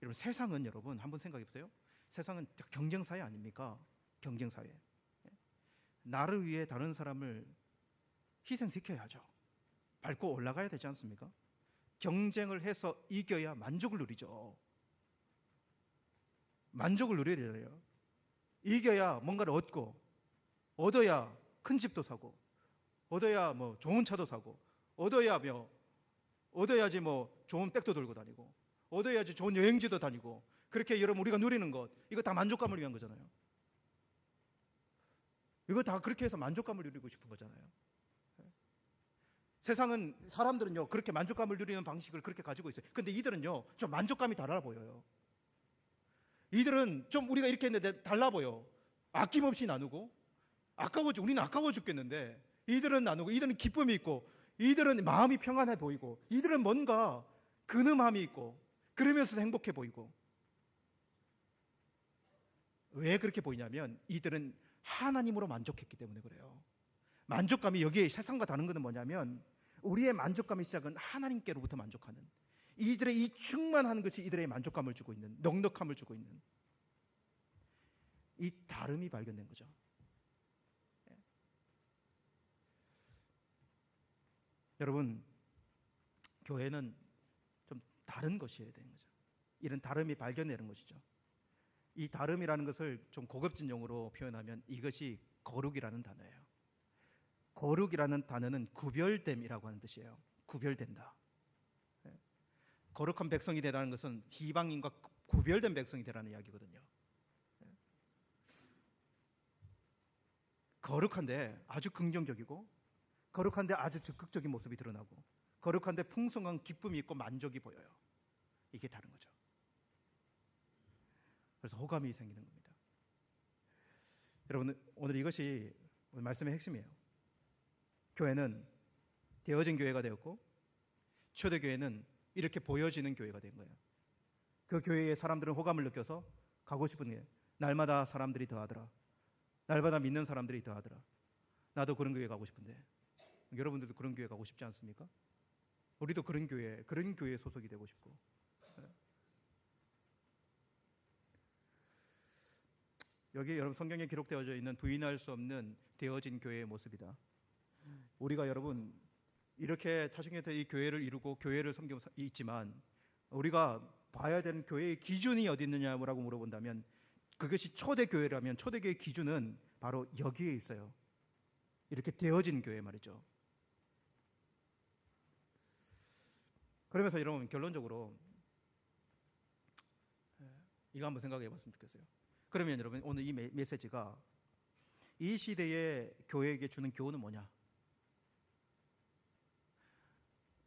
여러분, 세상은, 여러분 한번 생각해 보세요. 세상은 경쟁사회 아닙니까? 경쟁사회. 나를 위해 다른 사람을 희생시켜야죠. 밟고 올라가야 되지 않습니까? 경쟁을 해서 이겨야 만족을 누리죠. 만족을 누려야 되잖아요. 이겨야 뭔가를 얻어야 큰 집도 사고, 얻어야 좋은 차도 사고, 얻어야지 좋은 백도 들고 다니고, 얻어야지 좋은 여행지도 다니고. 그렇게 여러분 우리가 누리는 것, 이거 다 만족감을 위한 거잖아요. 이거 다 그렇게 해서 만족감을 누리고 싶은 거잖아요. 세상은, 사람들은요 그렇게 만족감을 누리는 방식을 그렇게 가지고 있어요. 근데 이들은요 좀 만족감이 달라 보여요. 이들은 좀 우리가 이렇게 했는데 달라 보여. 아낌없이 나누고, 우리는 아까워 죽겠는데 이들은 나누고, 이들은 기쁨이 있고, 이들은 마음이 평안해 보이고, 이들은 뭔가 근엄함이 있고, 그러면서도 행복해 보이고. 왜 그렇게 보이냐면 이들은 하나님으로 만족했기 때문에 그래요. 만족감이, 여기에 세상과 다른 것은 뭐냐면, 우리의 만족감의 시작은 하나님께로부터 만족하는, 이들의 이 충만한 것이 이들의 만족감을 주고 있는, 넉넉함을 주고 있는 이 다름이 발견된 거죠. 여러분, 교회는 좀 다른 것이어야 되는 거죠. 이런 다름이 발견되는 것이죠. 이 다름이라는 것을 좀 고급진 용어로 표현하면 이것이 거룩이라는 단어예요. 거룩이라는 단어는 구별됨이라고 하는 뜻이에요. 구별된다. 거룩한 백성이 되라는 것은 이방인과 구별된 백성이 되라는 이야기거든요. 거룩한데 아주 긍정적이고, 거룩한데 아주 적극적인 모습이 드러나고, 거룩한데 풍성한 기쁨이 있고 만족이 보여요. 이게 다른 거죠. 그래서 호감이 생기는 겁니다. 여러분, 오늘 이것이 오늘 말씀의 핵심이에요. 교회는 되어진 교회가 되었고, 초대교회는 이렇게 보여지는 교회가 된 거예요. 그 교회에 사람들은 호감을 느껴서 가고 싶은 게, 날마다 사람들이 더하더라. 날마다 믿는 사람들이 더하더라. 나도 그런 교회 가고 싶은데. 여러분들도 그런 교회 가고 싶지 않습니까? 우리도 그런 교회에 소속이 되고 싶고. 여기 여러분 성경에 기록되어져 있는 부인할 수 없는 되어진 교회의 모습이다. 우리가 여러분 이렇게 타중에서 이 교회를 이루고 교회를 섬기고 있지만, 우리가 봐야 되는 교회의 기준이 어디 있느냐라고 물어본다면, 그것이 초대교회라면 초대교회의 기준은 바로 여기에 있어요. 이렇게 되어진 교회 말이죠. 그러면서 여러분 결론적으로 이거 한번 생각해 봤으면 좋겠어요. 그러면 여러분 오늘 이 메시지가 이 시대의 교회에게 주는 교훈은 뭐냐?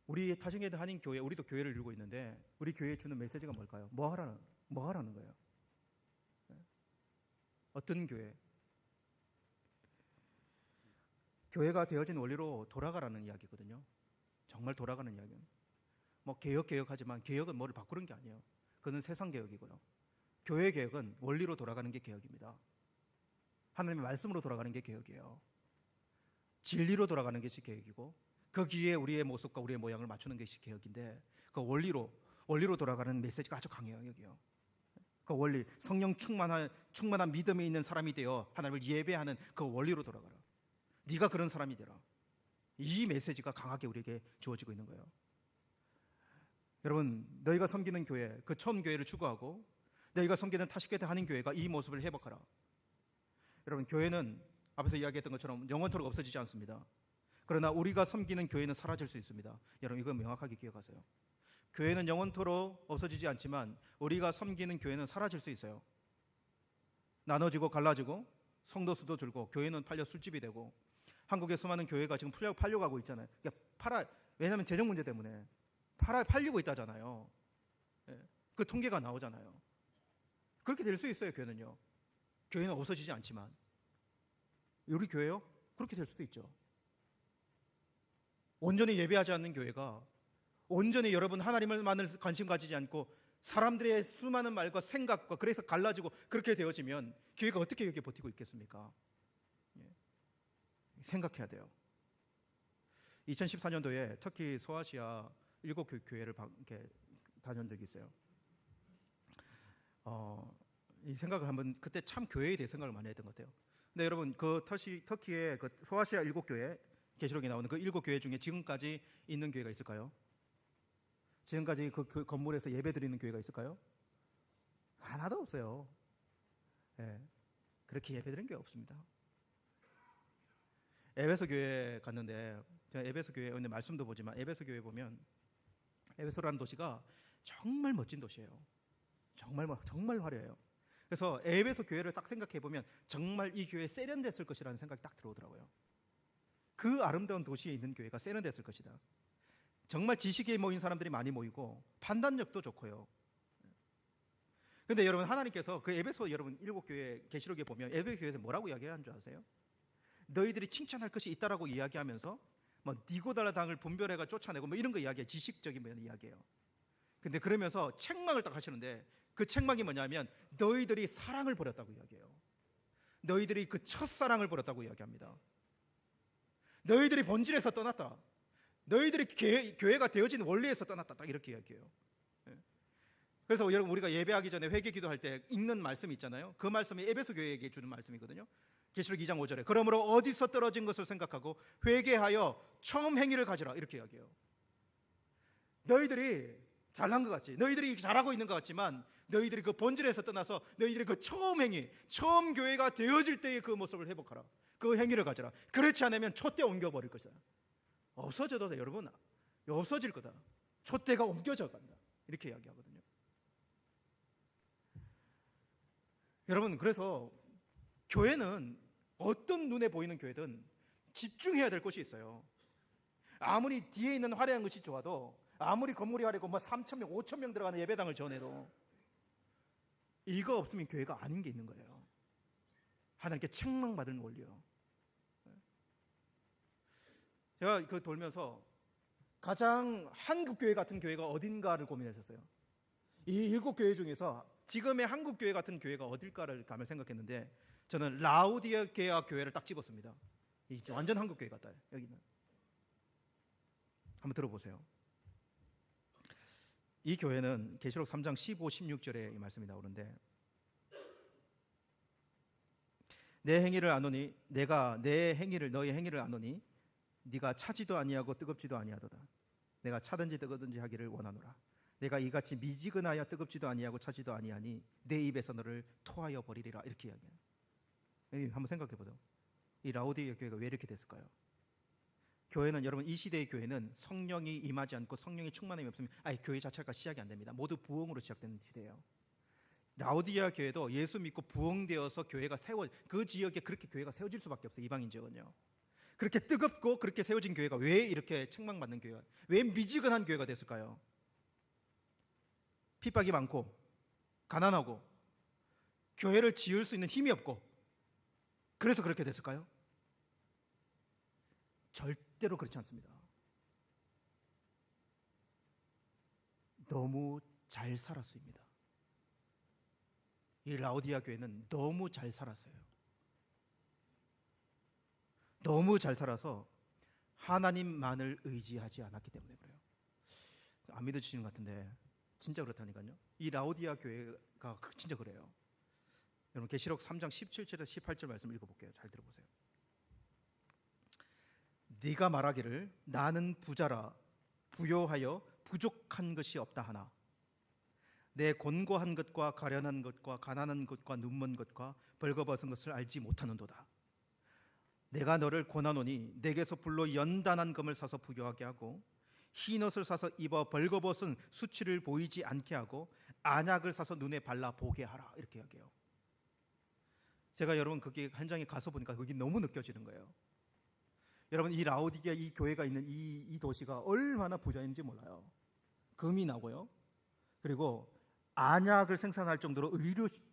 우리 타중에도 한인 교회, 우리도 교회를 이루고 있는데 우리 교회에 주는 메시지가 뭘까요? 뭐 하라는 거예요? 어떤 교회? 교회가 되어진 원리로 돌아가라는 이야기거든요. 정말 돌아가는 이야기는. 개혁하지만 개혁은 뭐를 바꾸는 게 아니에요. 그건 세상 개혁이고요. 교회 개혁은 원리로 돌아가는 게 개혁입니다. 하나님의 말씀으로 돌아가는 게 개혁이에요. 진리로 돌아가는 것이 개혁이고, 거기에 우리의 모습과 우리의 모양을 맞추는 것이 개혁인데, 그 원리로 돌아가는 메시지가 아주 강해요. 여기요. 그 원리, 성령 충만한 믿음이 있는 사람이 되어 하나님을 예배하는 그 원리로 돌아가라. 네가 그런 사람이 되라. 이 메시지가 강하게 우리에게 주어지고 있는 거예요. 여러분, 너희가 섬기는 교회, 그 처음 교회를 추구하고 너희가 섬기는 타시게트 하는 교회가 이 모습을 회복하라. 여러분, 교회는 앞에서 이야기했던 것처럼 영원토록 없어지지 않습니다. 그러나 우리가 섬기는 교회는 사라질 수 있습니다. 여러분, 이건 명확하게 기억하세요. 교회는 영원토록 없어지지 않지만 우리가 섬기는 교회는 사라질 수 있어요. 나눠지고 갈라지고 성도 수도 줄고 교회는 팔려 술집이 되고, 한국의 수많은 교회가 지금 팔려가고 있잖아요. 그러니까 왜냐하면 재정 문제 때문에 팔리고 있다잖아요. 그 통계가 나오잖아요. 그렇게 될 수 있어요. 교회는요. 교회는 없어지지 않지만 우리 교회요? 그렇게 될 수도 있죠. 온전히 예배하지 않는 교회가, 온전히 여러분 하나님을만을 관심 가지지 않고 사람들의 수많은 말과 생각과 그래서 갈라지고 그렇게 되어지면 교회가 어떻게 이렇게 버티고 있겠습니까? 생각해야 돼요. 2014년도에 터키 소아시아 7 교회를 다녀온 적이 있어요. 이 생각을 한번, 그때 참 교회에 대해 생각을 많이 했던 것 같아요. 근데 여러분, 그 터키의 그 소아시아 7교회, 계시록에 나오는 그 7교회 중에 지금까지 있는 교회가 있을까요? 지금까지 그 건물에서 예배 드리는 교회가 있을까요? 하나도 없어요. 그렇게 예배 드리는 교회 없습니다. 에베소 교회 갔는데, 제가 에베소 교회 오늘 말씀도 보지만 에베소 교회 보면, 에베소라는 도시가 정말 멋진 도시예요. 정말 화려해요. 그래서 에베소 교회를 딱 생각해 보면 정말 이 교회 세련됐을 것이라는 생각이 딱 들어오더라고요. 그 아름다운 도시에 있는 교회가 세련됐을 것이다. 정말 지식에 모인 사람들이 많이 모이고 판단력도 좋고요. 그런데 여러분, 하나님께서 그 에베소 여러분 7교회 계시록에 보면 에베소 교회에서 뭐라고 이야기하는 줄 아세요? 너희들이 칭찬할 것이 있다라고 이야기하면서 뭐 니고달라 당을 분별해가 쫓아내고 뭐 이런 거 이야기해요. 지식적인 이야기예요. 근데 그러면서 책망을 딱 하시는데, 그 책망이 뭐냐면 너희들이 사랑을 버렸다고 이야기해요. 너희들이 그 첫사랑을 버렸다고 이야기합니다. 너희들이 본질에서 떠났다. 너희들이 교회가 되어진 원리에서 떠났다. 딱 이렇게 이야기해요. 그래서 여러분, 우리가 예배하기 전에 회개 기도할 때 읽는 말씀이 있잖아요. 그 말씀이 에베소 교회에게 주는 말씀이거든요. 계시록 2장 5절에 그러므로 어디서 떨어진 것을 생각하고 회개하여 처음 행위를 가지라, 이렇게 이야기해요. 너희들이 잘난 것 같지, 너희들이 잘하고 있는 것 같지만 너희들이 그 본질에서 떠나서 너희들이 그 처음 행위, 처음 교회가 되어질 때의 그 모습을 회복하라. 그 행위를 가져라. 그렇지 않으면 촛대 옮겨버릴 것이다. 없어져도 여러분, 없어질 거다. 촛대가 옮겨져 간다. 이렇게 이야기하거든요. 여러분, 그래서 교회는 어떤 눈에 보이는 교회든 집중해야 될 것이 있어요. 아무리 뒤에 있는 화려한 것이 좋아도, 아무리 건물이 화려하고 뭐 3,000명, 5,000명 들어가는 예배당을 전해도 이거 없으면 교회가 아닌 게 있는 거예요. 하나님께 책망받을 원리요. 제가 그 돌면서 가장 한국 교회 같은 교회가 어딘가를 고민했었어요. 이 7교회 중에서 지금의 한국 교회 같은 교회가 어딜까를 가면 생각했는데, 저는 라우디게아 교회를 딱 집었습니다. 이제 완전 한국 교회 같다. 여기는 한번 들어보세요. 이 교회는 계시록 3장 15, 16절에 이 말씀이 나오는데, 내 행위를 아노니, 내가 내 행위를, 너의 행위를 아노니 네가 차지도 아니하고 뜨겁지도 아니하도다. 내가 차든지 뜨거든지 하기를 원하노라. 내가 이같이 미지근하여 뜨겁지도 아니하고 차지도 아니하니 내 입에서 너를 토하여 버리리라. 이렇게 이야기해요. 한번 생각해 보죠. 이 라우디게아 교회가 왜 이렇게 됐을까요? 교회는, 여러분, 이 시대의 교회는 성령이 임하지 않고 성령의 충만함이 없으면 교회 자체가 시작이 안 됩니다. 모두 부흥으로 시작되는 시대예요. 라우디게아 교회도 예수 믿고 부흥되어서 교회가 그 지역에 그렇게 교회가 세워질 수밖에 없어요. 이방인 지역은요. 그렇게 뜨겁고 그렇게 세워진 교회가 왜 이렇게 책망받는 교회가, 왜 미지근한 교회가 됐을까요? 핍박이 많고 가난하고 교회를 지을 수 있는 힘이 없고, 그래서 그렇게 됐을까요? 절대로 그렇지 않습니다. 너무 잘 살았습니다. 이 라우디게아 교회는 너무 잘 살았어요. 너무 잘 살아서 하나님만을 의지하지 않았기 때문에 그래요. 안 믿어지시는 것 같은데 진짜 그렇다니까요. 이 라우디게아 교회가 진짜 그래요. 여러분, 계시록 3장 17절에서 18절 말씀 읽어볼게요. 잘 들어보세요. 네가 말하기를 나는 부자라 부요하여 부족한 것이 없다 하나 내 곤고한 것과 가련한 것과 가난한 것과 눈먼 것과 벌거벗은 것을 알지 못하는도다. 내가 너를 권하노니 내게서 불로 연단한 금을 사서 부교하게 하고 흰 옷을 사서 입어 벌거벗은 수치를 보이지 않게 하고 안약을 사서 눈에 발라 보게 하라. 이렇게 이야기해요. 제가 여러분 거기 현장에 가서 보니까 그게 너무 느껴지는 거예요. 여러분 이 라오디게아 이 교회가 있는 이 도시가 얼마나 부자인지 몰라요. 금이 나고요. 그리고 안약을 생산할 정도로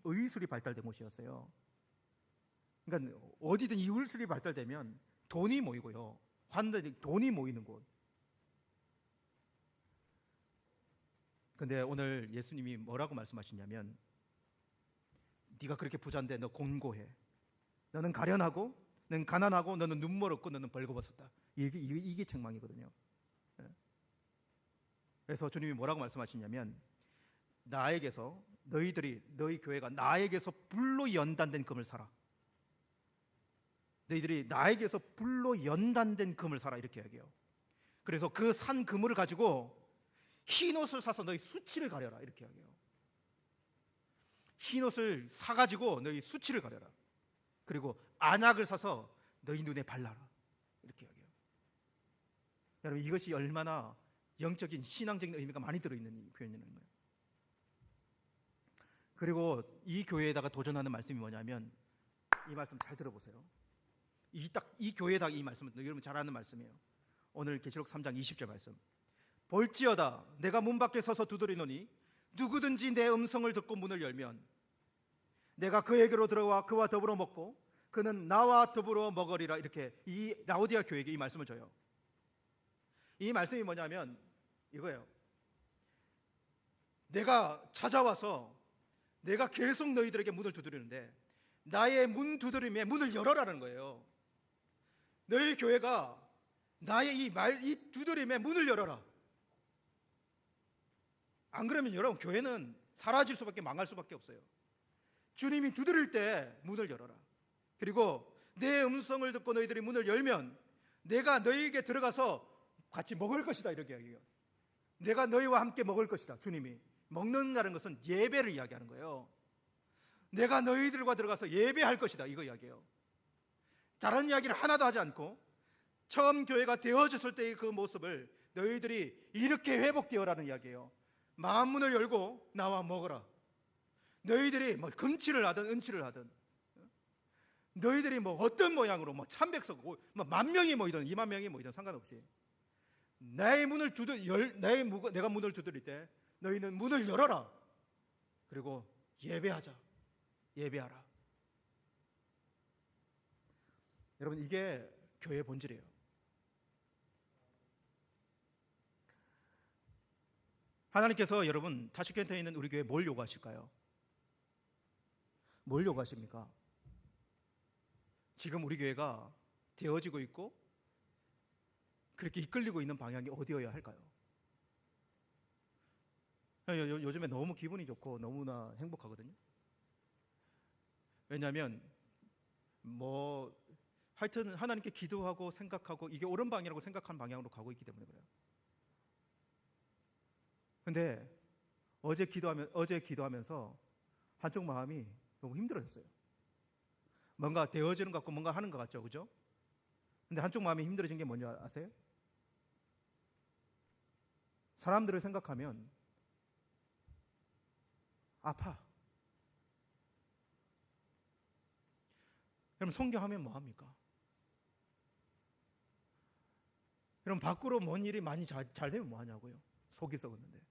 의술이 발달된 곳이었어요. 그러니까 어디든 이 의술이 발달되면 돈이 모이고요. 돈이 모이는 곳. 근데 오늘 예수님이 뭐라고 말씀하시냐면 네가 그렇게 부자인데 너 곤고해. 너는 가련하고 너는 가난하고 너는 눈멀었고 너는 벌거벗었다. 이게 책망이거든요. 그래서 주님이 뭐라고 말씀하시냐면 나에게서 너희 교회가 나에게서 불로 연단된 금을 사라. 너희들이 나에게서 불로 연단된 금을 사라 이렇게 이야기해요. 그래서 그 산 금을 가지고 흰 옷을 사서 너희 수치를 가려라 이렇게 이야기해요. 흰 옷을 사가지고 너희 수치를 가려라. 그리고 안약을 사서 너희 눈에 발라라 이렇게 이야기해요. 여러분 이것이 얼마나 영적인 신앙적인 의미가 많이 들어있는 표현이라는 거예요. 그리고 이 교회에다가 도전하는 말씀이 뭐냐면 이 말씀 잘 들어보세요. 이 교회에다가 이 말씀은 여러분 잘 아는 말씀이에요. 오늘 계시록 3장 20절 말씀. 볼지어다 내가 문 밖에 서서 두드리노니 누구든지 내 음성을 듣고 문을 열면 내가 그에게로 들어와 그와 더불어 먹고 그는 나와 더불어 먹으리라. 이렇게 이 라오디게아 교회에게 이 말씀을 줘요. 이 말씀이 뭐냐면 이거예요. 내가 찾아와서 내가 계속 너희들에게 문을 두드리는데 나의 문 두드림에 문을 열어라는 거예요. 너희 교회가 나의 이 두드림에 문을 열어라. 안 그러면 여러분 교회는 사라질 수밖에 망할 수밖에 없어요. 주님이 두드릴 때 문을 열어라. 그리고 내 음성을 듣고 너희들이 문을 열면 내가 너희에게 들어가서 같이 먹을 것이다 이렇게 이야기해요. 내가 너희와 함께 먹을 것이다. 주님이 먹는다는 것은 예배를 이야기하는 거예요. 내가 너희들과 들어가서 예배할 것이다 이거 이야기해요. 다른 이야기를 하나도 하지 않고 처음 교회가 되어졌을 때의 그 모습을 너희들이 이렇게 회복되어라는 이야기예요. 마음문을 열고 나와 먹어라. 너희들이 뭐 금치를 하든 은치를 하든 너희들이 뭐 어떤 모양으로 뭐 천백석 뭐 만 명이 모이든 2만 명이 모이든 상관없이 내가 문을 두드릴 때 너희는 문을 열어라. 그리고 예배하라. 여러분 이게 교회의 본질이에요. 하나님께서 여러분 타슈켄트에 있는 우리 교회에 뭘 요구하실까요? 뭘 요구하십니까? 지금 우리 교회가 되어지고 있고 그렇게 이끌리고 있는 방향이 어디여야 할까요? 요즘에 너무 기분이 좋고 너무나 행복하거든요. 왜냐하면 하여튼 하나님께 기도하고 생각하고 이게 옳은 방향이라고 생각한 방향으로 가고 있기 때문에 그래요. 근데 어제 기도하면서 한쪽 마음이 너무 힘들어졌어요. 뭔가 되어지는 것 같고 뭔가 하는 것 같죠, 그죠? 근데 한쪽 마음이 힘들어진 게 뭔지 아세요? 사람들을 생각하면 아파. 여러분 성경하면 뭐 합니까? 여러분 밖으로 뭔 일이 많이 잘 되면 뭐 하냐고요? 속이 썩었는데.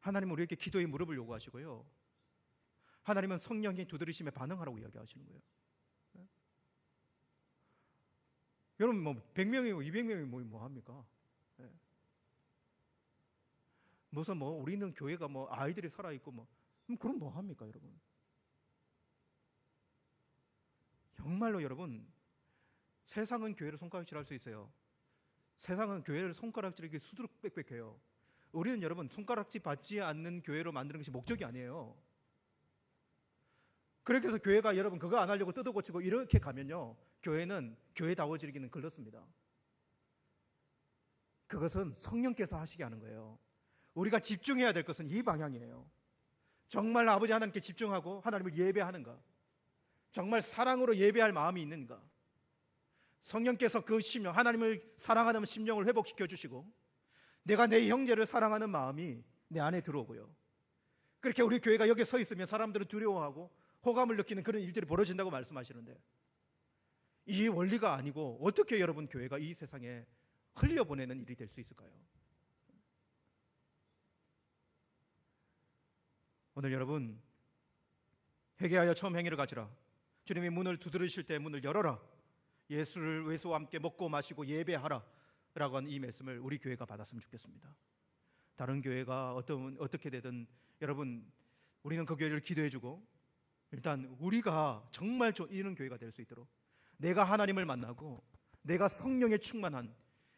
하나님은 우리에게 기도의 무릎을 요구하시고요. 하나님은 성령의 두드리심에 반응하라고 이야기하시는 거예요. 네? 여러분 뭐 100명이고 200명이 뭐 합니까? 네. 무슨 우리는 교회가 아이들이 살아 있고 그럼 뭐 합니까, 여러분? 정말로 여러분 세상은 교회를 손가락질할 수 있어요. 세상은 교회를 손가락질하기 수두룩 빽빽해요. 우리는 여러분 손가락질 받지 않는 교회로 만드는 것이 목적이 아니에요. 그렇게 해서 교회가 여러분 그거 안 하려고 뜯어고치고 이렇게 가면요 교회는 교회다워지기는 그렇습니다. 그것은 성령께서 하시게 하는 거예요. 우리가 집중해야 될 것은 이 방향이에요. 정말 아버지 하나님께 집중하고 하나님을 예배하는가? 정말 사랑으로 예배할 마음이 있는가? 성령께서 그 심령, 하나님을 사랑하는 심령을 회복시켜 주시고 내가 내 형제를 사랑하는 마음이 내 안에 들어오고요. 그렇게 우리 교회가 여기 서 있으면 사람들은 두려워하고 호감을 느끼는 그런 일들이 벌어진다고 말씀하시는데, 이 원리가 아니고 어떻게 여러분 교회가 이 세상에 흘려보내는 일이 될 수 있을까요? 오늘 여러분, 회개하여 처음 행위를 가지라. 주님이 문을 두드리실 때 문을 열어라. 예수를 예수와 함께 먹고 마시고 예배하라 라고 하는 이 말씀을 우리 교회가 받았으면 좋겠습니다. 다른 교회가 어떻게 되든 여러분, 우리는 그 교회를 기도해주고 일단 우리가 정말 이런 교회가 될 수 있도록 내가 하나님을 만나고 내가 성령에 충만한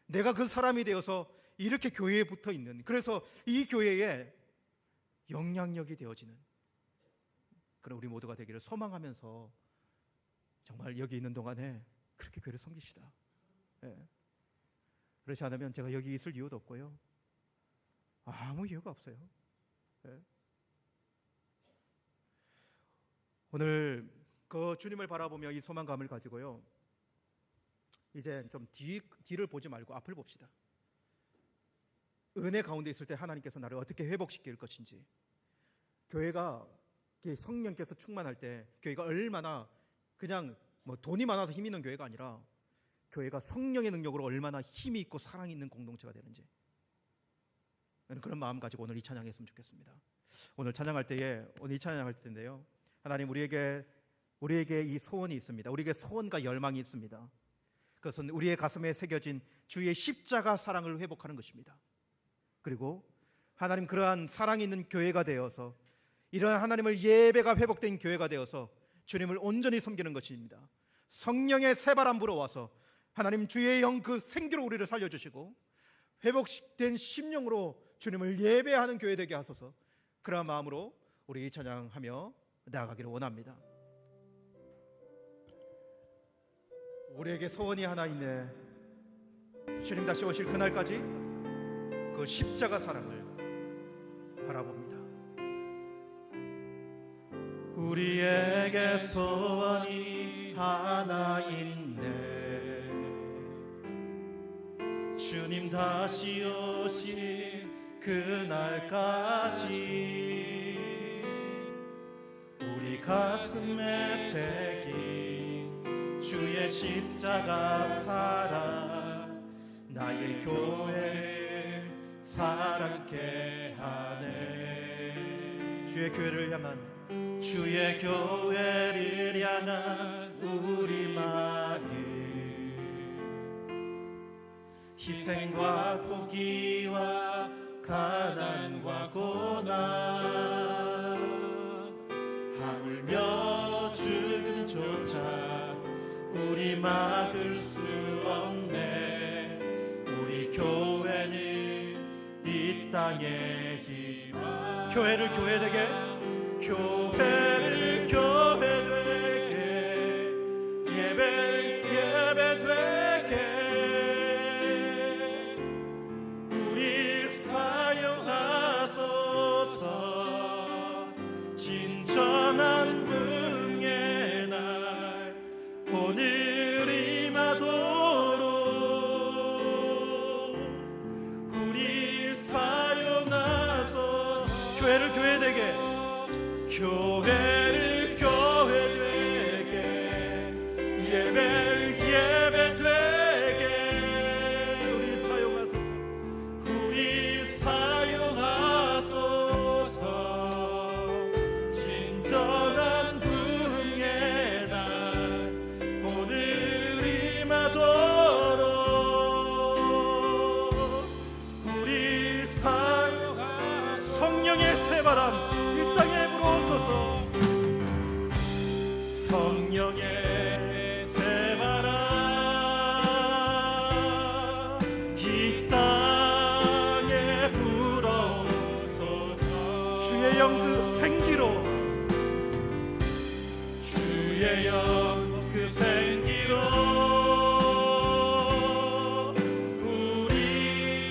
내가 그 사람이 되어서 이렇게 교회에 붙어 있는, 그래서 이 교회에 영향력이 되어지는 그런 우리 모두가 되기를 소망하면서 정말 여기 있는 동안에 그렇게 교회를 섬기시다. 그렇지 않으면 제가 여기 있을 이유도 없고요. 아무 이유가 없어요. 오늘 그 주님을 바라보며 이 소망감을 가지고요, 이제 좀 뒤를 보지 말고 앞을 봅시다. 은혜 가운데 있을 때 하나님께서 나를 어떻게 회복시킬 것인지, 교회가 성령께서 충만할 때 교회가 얼마나 그냥 뭐 돈이 많아서 힘 있는 교회가 아니라 교회가 성령의 능력으로 얼마나 힘이 있고 사랑이 있는 공동체가 되는지, 그런 마음 가지고 오늘 이 찬양했으면 좋겠습니다. 오늘 찬양할 이 찬양할 때인데요, 하나님 우리에게 이 소원이 있습니다. 우리에게 소원과 열망이 있습니다. 그것은 우리의 가슴에 새겨진 주의 십자가 사랑을 회복하는 것입니다. 그리고 하나님, 그러한 사랑이 있는 교회가 되어서, 이러한 하나님을 예배가 회복된 교회가 되어서 주님을 온전히 섬기는 것입니다. 성령의 새바람 불어와서 하나님 주의 영 그 생기로 우리를 살려주시고 회복된 심령으로 주님을 예배하는 교회 되게 하소서. 그러한 마음으로 우리 이 찬양하며 나아가기를 원합니다. 우리에게 소원이 하나 있네. 주님 다시 오실 그날까지 그 십자가 사랑을 바라봅니다. 우리에게 소원이 하나 있네. 주님 다시 오실 그날까지 우리 가슴에 새긴 주의 십자가 사랑, 나의 교회를 사랑케 하네. 주의 교회를 향한 우리 마음, 희생과 포기와 가난과 고난, 하물며 죽음조차 우리 막을 수 없네. 우리 교회는 이 땅의 희망. 교회를 교회 되게, 교회를 교회 되게, 예배 되게 우리 사용하소서. 진정한 부흥의 날 오늘 임하도록 우리 사용하소서. 교회를 교회 되게, 교회를 교회 되게, 예배를 예배 되게 우리 사용하소서. 우리 사용하소서. 진정한 부흥의 날 오늘 임하도록 우리 사용하소서. 성령의 새바람 이 땅에 불어오소서. 성령의 새바람 이 땅에 불어오소서. 주의 영 그 생기로, 주의 영 그 생기로 우리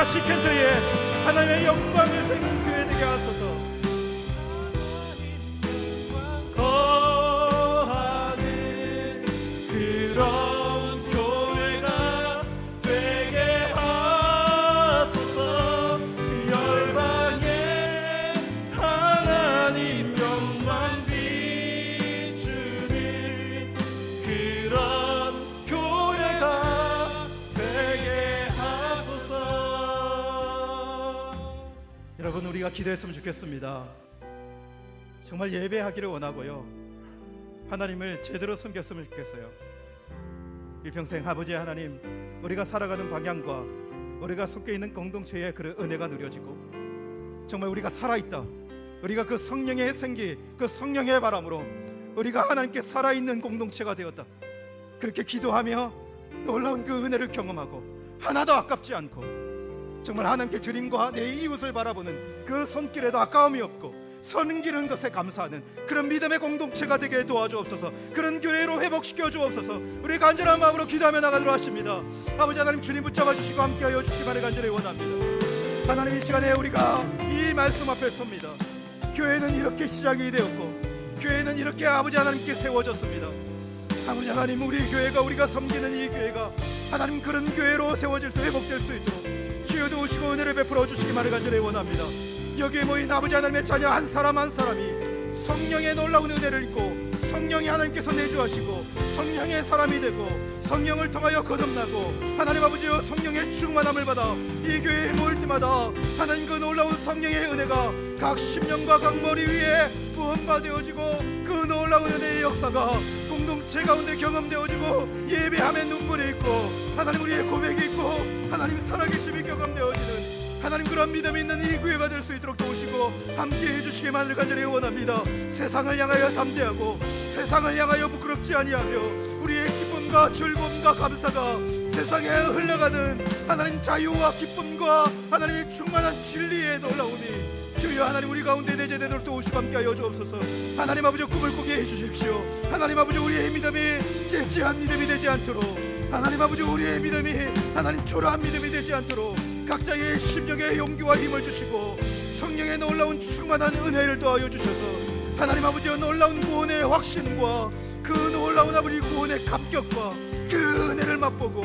타시켄트에 하나님의 영광을 새기는 교회 되게 하소서. 거하는 그런 교회가 되게 하소서. 열방에 하나님 영광 비추는 그런 교회가 되게 하소서. 여러분, 우리가 기도했으면 좋겠습니다. 정말 예배하기를 원하고요, 하나님을 제대로 섬겼으면 좋겠어요. 일평생 아버지 하나님, 우리가 살아가는 방향과 우리가 속해 있는 공동체의 그 은혜가 누려지고 정말 우리가 살아있다, 우리가 그 성령의 생기, 그 성령의 바람으로 우리가 하나님께 살아있는 공동체가 되었다, 그렇게 기도하며 놀라운 그 은혜를 경험하고 하나도 아깝지 않고 정말 하나님께 드림과 내 이웃을 바라보는 그 손길에도 아까움이 없고 선 기른 것에 감사하는 그런 믿음의 공동체가 되게 도와주옵소서. 그런 교회로 회복시켜 주옵소서. 우리 간절한 마음으로 기도하며 나가도록 하십니다. 아버지 하나님, 주님 붙잡아 주시고 함께하여 주시기만을 간절히 원합니다. 하나님, 이 시간에 우리가 이 말씀 앞에 섭니다. 교회는 이렇게 시작이 되었고 교회는 이렇게 아버지 하나님께 세워졌습니다. 아버지 하나님, 우리 교회가, 우리가 섬기는 이 교회가 하나님 그런 교회로 세워질 수, 회복될 수 있도록 주여 도우시고 은혜를 베풀어 주시기만을 간절히 원합니다. 여기에 모인 아버지 하나님의 자녀 한 사람 한 사람이 성령의 놀라운 은혜를 입고 성령이 하나님께서 내주하시고 성령의 사람이 되고 성령을 통하여 거듭나고 하나님 아버지여 성령의 충만함을 받아 이 교회에 모일 때마다 하나님 그 놀라운 성령의 은혜가 각 심령과 각 머리 위에 부음받아지고 그 놀라운 은혜의 역사가 공동체 가운데 경험되어지고 예배함에 눈물이 있고 하나님 우리의 고백이 있고 하나님 살아계심이 경험되어지는 하나님 그런 믿음이 있는 이 교회가 될 수 있도록 도우시고 함께해 주시기만을 간절히 원합니다. 세상을 향하여 담대하고 세상을 향하여 부끄럽지 아니하며 우리의 기쁨과 즐거움과 감사가 세상에 흘러가는 하나님 자유와 기쁨과 하나님의 충만한 진리의 놀라움이 주여 하나님 우리 가운데 내재되도록 도우시고 함께하여 주옵소서. 하나님 아버지 꿈을 꾸게 해주십시오. 하나님 아버지 우리의 믿음이 째째한 믿음이 되지 않도록 하나님 아버지 우리의 믿음이 하나님 초라한 믿음이 되지 않도록 각자의 심령의 용기와 힘을 주시고 성령의 놀라운 충만한 은혜를 더하여 주셔서 하나님 아버지의 놀라운 구원의 확신과 그 놀라운 아버지 구원의 감격과 그 은혜를 맛보고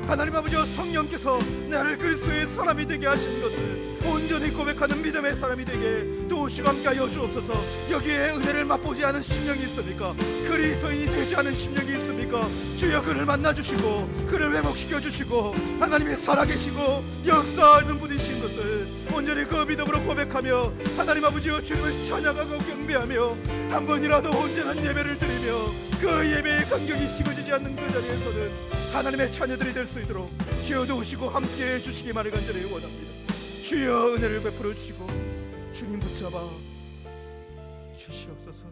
하나님 아버지와 성령께서 나를 그리스도의 사람이 되게 하신 것을 온전히 고백하는 믿음의 사람이 되게 도우시고 함께하여 주옵소서. 여기에 은혜를 맛보지 않은 심령이 있습니까? 그리스도인이 되지 않은 심령이 있습니까? 주여 그를 만나주시고 그를 회복시켜 주시고 하나님의 살아계시고 역사하는 분이신 것을 온전히 그 믿음으로 고백하며 하나님 아버지여 주님을 찬양하고 경배하며 한 번이라도 온전한 예배를 드리며 그 예배의 간격이 식어지지 않는 그 자리에서는 하나님의 자녀들이 될 수 있도록 주여 도우시고 함께해 주시기만을 간절히 원합니다. 주여 은혜를 베풀어 주시고 주님 붙잡아 주시옵소서.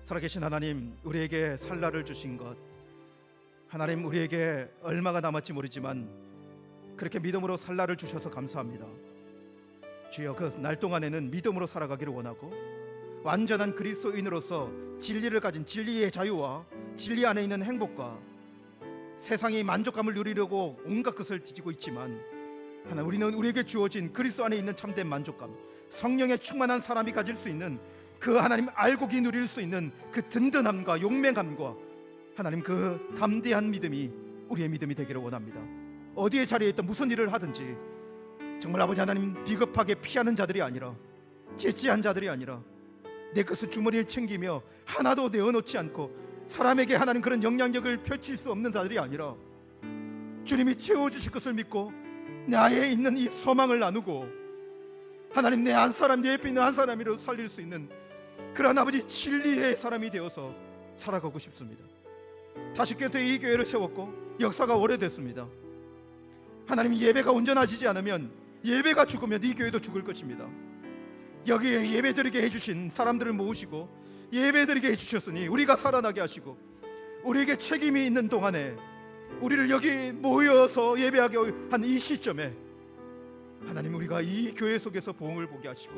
살아계신 하나님, 우리에게 살날을 주신 것 하나님, 우리에게 얼마가 남았지 모르지만 그렇게 믿음으로 살날을 주셔서 감사합니다. 주여 그 날 동안에는 믿음으로 살아가기를 원하고 완전한 그리스도인으로서 진리를 가진 진리의 자유와 진리 안에 있는 행복과 세상이 만족감을 누리려고 온갖 것을 뒤지고 있지만 하나님 우리는 우리에게 주어진 그리스도 안에 있는 참된 만족감, 성령의 충만한 사람이 가질 수 있는 그 하나님 알고기 누릴 수 있는 그 든든함과 용맹함과 하나님 그 담대한 믿음이 우리의 믿음이 되기를 원합니다. 어디에 자리에 있든 무슨 일을 하든지 정말 아버지 하나님 비겁하게 피하는 자들이 아니라 째째한 자들이 아니라 내 것을 주머니에 챙기며 하나도 내어놓지 않고 사람에게 하나님 그런 영향력을 펼칠 수 없는 자들이 아니라 주님이 채워주실 것을 믿고 나에 있는 이 소망을 나누고 하나님 내 한 사람 내 옆에 있는 한 사람이라도 살릴 수 있는 그런 아버지 진리의 사람이 되어서 살아가고 싶습니다. 다시께서 이 교회를 세웠고 역사가 오래됐습니다. 하나님 예배가 온전하시지 않으면 예배가 죽으면 이 교회도 죽을 것입니다. 여기에 예배드리게 해주신 사람들을 모으시고 예배드리게 해주셨으니 우리가 살아나게 하시고 우리에게 책임이 있는 동안에 우리를 여기 모여서 예배하게 한 이 시점에 하나님 우리가 이 교회 속에서 보응을 보게 하시고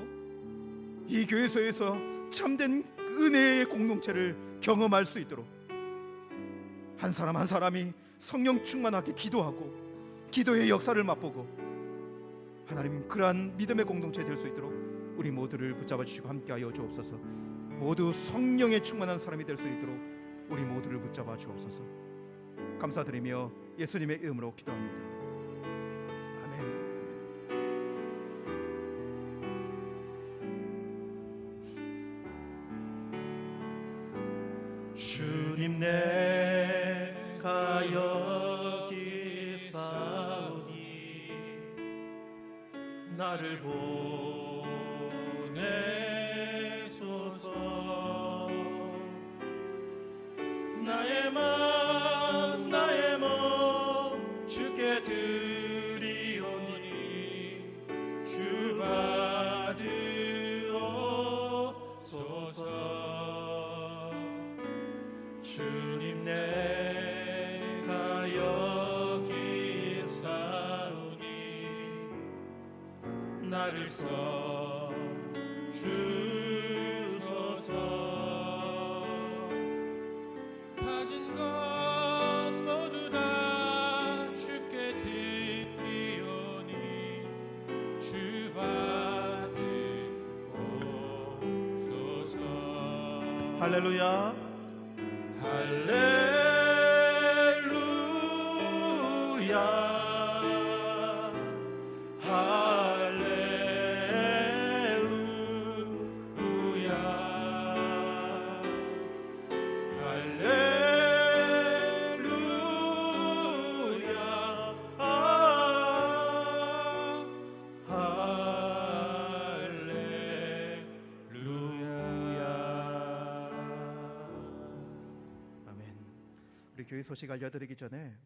이 교회 속에서 참된 은혜의 공동체를 경험할 수 있도록 한 사람 한 사람이 성령 충만하게 기도하고 기도의 역사를 맛보고 하나님 그러한 믿음의 공동체 될 수 있도록 우리 모두를 붙잡아 주시고 함께하여 주옵소서. 모두 성령에 충만한 사람이 될 수 있도록 우리 모두를 붙잡아 주옵소서. 감사드리며 예수님의 이름으로 기도합니다. 아멘. 주님 내가 여기 있사오니 나를 보내소서. 나의 몸 주께 드리오니 주 받으옵소서. 주님 내가 여기 있사오니 나를 써 주소서. 가진 것 모두 다 주께 드리오니 주 받으옵소서. 할렐루야. 할렐루야. 할렐루야. 할렐루야. 아멘. 우리 교회 소식 알려드리기 전에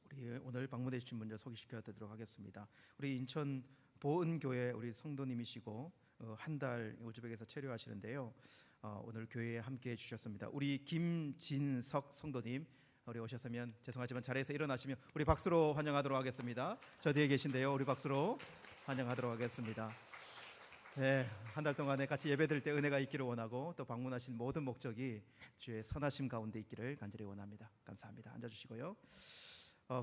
우리 오늘 방문해 주신 분들 소개시켜 드리도록 하겠습니다. 우리 인천 보은교회 우리 성도님이시고 한 달 우즈벡에서 체류하시는데요. 오늘 교회에 함께해 주셨습니다. 우리 김진석 성도님, 우리 오셨으면 죄송하지만 자리에서 일어나시면 우리 박수로 환영하도록 하겠습니다. 저 뒤에 계신데요. 우리 박수로 환영하도록 하겠습니다. 네, 한 달 동안에 같이 예배드릴 때 은혜가 있기를 원하고 또 방문하신 모든 목적이 주의 선하심 가운데 있기를 간절히 원합니다. 감사합니다. 앉아주시고요.